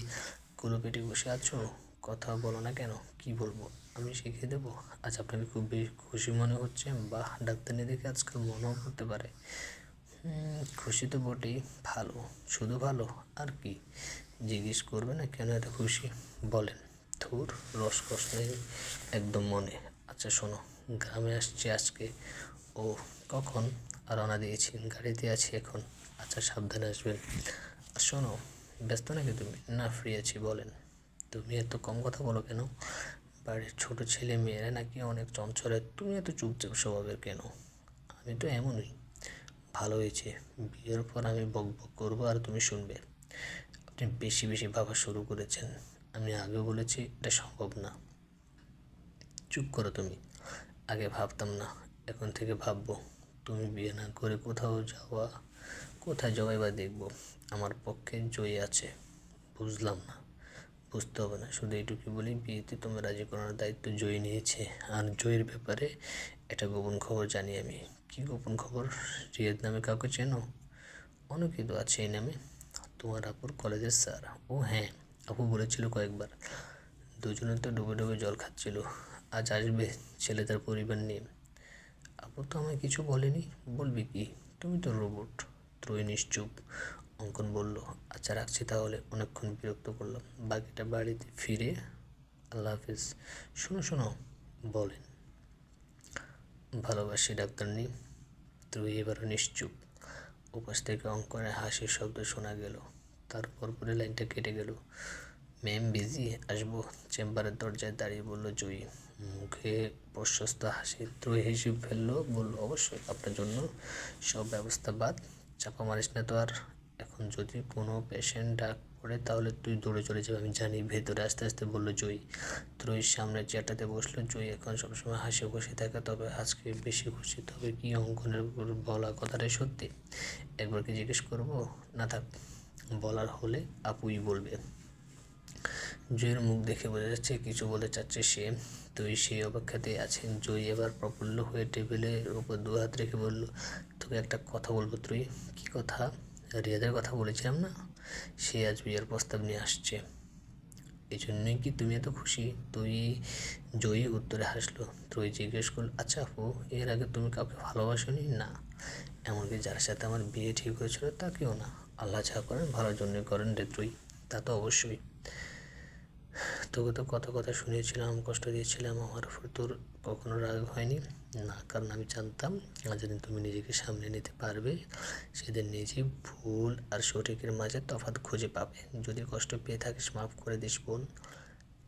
কুলো পেটে বসে আছো? কথা বলো না কেন? কি বলবো? আমি শিখিয়ে দেবো? আজ আপনাকে খুব বেশি খুশি মনে হচ্ছে? বাহ, ডাক্তারনি দেখে আজকাল মনেও করতে পারে। খুশি তো বটেই। ভালো? শুধু ভালো? আর কি? জিজ্ঞেস করবে না কেন এত খুশি? বলেন। ধুর, রসকস নেই একদম মনে। আচ্ছা শোনো, গ্রামে আসছি আজকে। ও, কখন? রওনা দিয়েছি, গাড়িতে আছি এখন। আচ্ছা, সাবধানে আসবেন। আর শোনো, ব্যস্ত নাকি তুমি? না, ফ্রি আছি, বলেন। তুমি এত কম কথা বলো কেন? বাড়ির ছোট ছেলে মেয়েরা নাকি অনেক চঞ্চল, তুমি এত চুপচাপ স্বভাবের কেন? আমি তো এমনই। ভালো হয়েছে, বিয়ের পর আমি বক বক করবো আর তুমি শুনবে। আপনি বেশি বেশি ভাবা শুরু করেছেন। আমি আগে বলেছি এটা সম্ভব না। চুপ করো তুমি। আগে ভাবতাম না, এখন থেকে ভাববো। তুমি বিয়ে না করে কোথায় যাওয়াই বা দেখবো? আমার পক্ষে জয়ী আছে। বুঝলাম না। বুঝতে হবে না, শুধু এইটুকু বলি, বিয়েতে তুমি রাজি করানোর দায়িত্ব জয়ী নিয়েছে। আর জয়ের ব্যাপারে একটা গোপন খবর জানি আমি। কি গোপন খবর? রিয়াদ নামে কাউকে চেনো? অনেকেই তো আছে এই নামে। তোমার আপুর কলেজের স্যার। ও হ্যাঁ, আপু বলেছিল কয়েকবার। দুজনে তো ডুবে ডুবে জল খাচ্ছিল। আজ আসবে ছেলে তার পরিবার নিয়ে। আপু তো আমায় কিছু বলেনি। বলবি কি? তুমি তো রোবট। ত্রয়ী নিশ্চুপ। অঙ্কন বলল, আচ্ছা রাখছি তাহলে, অনেকক্ষণ বিরক্ত করলাম। বাকিটা বাড়িতে ফিরে। আল্লাহ হাফিজ। শোনো শোনো, বলেন। ভালোবাসি ডাক্তারনি। ত্রয়ী এবারও নিশ্চুপ। ওপাশ থেকে অঙ্কনের হাসির শব্দ শোনা গেল। তারপর পরে লাইনটা কেটে গেল। ম্যাম বিজি, আসবো? চেম্বারের দরজায় দাঁড়িয়ে বলল জয়ী, মুখে প্রশস্ত হাসি। ত্রয়ী হেসে ফেললো, বলল, অবশ্যই আপনার জন্য সব ব্যবস্থা। বাদ চাপা মারিস না তো আর। এখন যদি কোনো পেশেন্ট ডাক পড়ে তাহলে তুই দৌড়ে চলে যাবে, আমি জানি। ভেতরে আস্তে আস্তে বলল জয়ী। ত্রয়ীর সামনে চেয়ারটাতে বসলো। জয়ী এখন সবসময় হাসি খুশি থাকে, তবে আজকে বেশি খুশি। তবে কি অঙ্কনের বলা কথাটাই সত্যি? একবার কি জিজ্ঞেস করবো? না থাক, বলার হলে আপুই বলবে। জয়ের মুখ দেখে বোঝা যাচ্ছে কিছু বলতে চাচ্ছে সে। তুই সেই অপেক্ষাতেই আছেন। জয়ী এবার প্রফুল্ল হয়ে টেবিলের উপর দু হাত রেখে বলল, তোকে একটা কথা বলবো তুই। কী কথা? রিয়াদের কথা বলেছিলাম না, সে আজ বিয়ের প্রস্তাব নিয়ে আসছে। এই জন্যই কি তুমি এত খুশি? তুই? জয়ী উত্তরে হাসলো। তুই জিজ্ঞেস করল, আচ্ছা আপু, এর আগে তুমি কাউকে ভালোবাসোনি? না, এমনকি যার সাথে আমার বিয়ে ঠিক হয়েছিল তাকেও না। আল্লাহ যা করেন ভালোর জন্যই করেন রে তুই। তা তো অবশ্যই। তোকে তো কত কথা শুনিয়েছিলাম, কষ্ট দিয়েছিলাম, আমার উপর তোর কখনো রাগ হয়নি? না, কারণ আমি জানতাম আজ যেদিন তুমি নিজেকে সামনে নিতে পারবে, সেদিন নিজেই ভুল আর সঠিকের মাঝে তফাৎ খুঁজে পাবে। যদি কষ্ট পেয়ে থাকিস মাফ করে দিস বোন।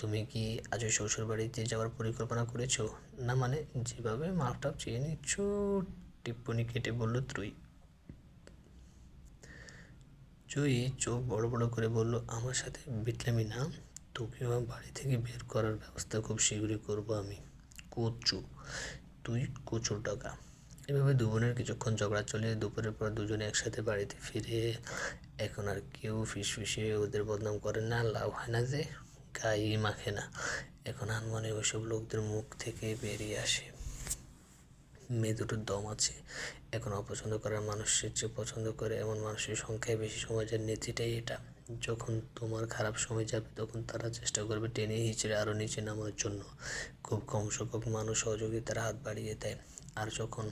তুমি কি আজই শ্বশুর বাড়িতে যাওয়ার পরিকল্পনা করেছো? না মানে, যেভাবে মাফটাপ চেয়ে নিচ্ছ। টিপ্পনি কেটে বলল ত্রয়ী। জয়ী চোখ বড় বড় করে বলল, আমার সাথে বিটলামি না। তোকে আমার বাড়ি থেকে বের করার ব্যবস্থা খুব শীঘ্রই করবো আমি। কচু? তুই কচুর টাকা? এভাবে দু বোনের কিছুক্ষণ ঝগড়া চলে। দুপুরের পর দুজনে একসাথে বাড়িতে ফিরে। এখন আর কেউ ফিসফিসে ওদের বদনাম করে না, লাভ হয় না যে, গায়েই মাখে না। এখন আনমনে ওইসব লোকদের মুখ থেকে বেরিয়ে আসে, মেয়ে দুটোর দম আছে। এখন অপছন্দ করার মানুষের চেয়ে পছন্দ করে এমন মানুষের সংখ্যাই বেশি। সমাজের নীতিটাই এটা। যখন তোমার খারাপ সময় যাবে তখন তারা চেষ্টা করবে টেনে হিঁচড়ে আরও নিচে নামার জন্য। খুব কম সংখ্যক মানুষ সহযোগিতার হাত বাড়িয়ে দেয়। আর যখন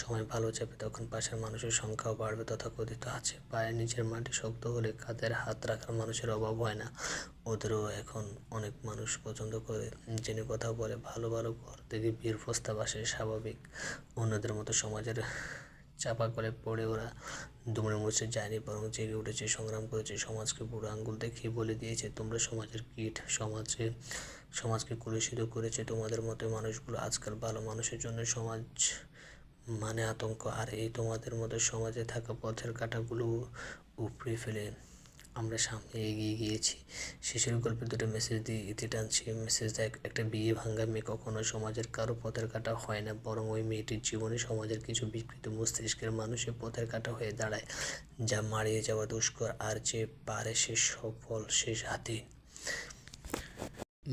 সময় ভালো যাবে তখন পাশের মানুষের সংখ্যাও বাড়বে। তথাকথিত আছে, পায়ের নিচের মাটি শক্ত হলে কাঁধের হাত রাখার মানুষের অভাব হয় না। ওদেরও এখন অনেক মানুষ পছন্দ করে, জেনে কথা বলে। ভালো ভালো ঘর থেকে বিয়ের প্রস্তাব আসে, স্বাভাবিক। অন্যদের মতো সমাজের চাপা করে পড়ে ওরা দুমড়ে মুছে যায়নি, বরং জেগে উঠেছে, সংগ্রাম করেছে। সমাজকে বুড়ো আঙ্গুল দেখিয়ে বলে দিয়েছে, তোমরা সমাজের কীট। সমাজকে কলুষিত করেছে তোমাদের মতো মানুষগুলো। আজকাল ভালো মানুষের জন্য সমাজ মানে আতঙ্ক। আর এই তোমাদের মতো সমাজে থাকা পথের কাঁটাগুলো উপড়ে ফেলে আমরা সামনে এগিয়ে গিয়েছি। শেষের গল্পে দুটো মেসেজ দিয়ে ইতি টানছি। মেসেজ দেখ, একটা বিয়ে ভাঙা মেয়ে কখনো সমাজের কারো পথের কাঁটা হয় না, বরং ওই মেয়েটির জীবনে সমাজের কিছু বিকৃত মস্তিষ্কের মানুষের পথের কাঁটা হয়ে দাঁড়ায়, যা মারিয়ে যাওয়া দুষ্কর। আর যে পারে সে সফল, সে সাথী।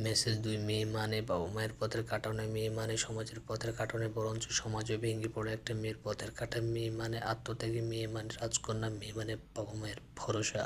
মেসেজ 2, মেয়ে মানে বাবা মায়ের পথের কাঁটাও নয়, মেয়ে মানে সমাজের পথের কাঁটাও নয়, বরঞ্চ সমাজে ভেঙে পড়ে একটা মেয়ের পথের কাঁটা। মেয়ে মানে আত্মত্যাগী, মেয়ে মানে রাজকন্যা, মেয়ে মানে বাবা মায়ের ভরসা।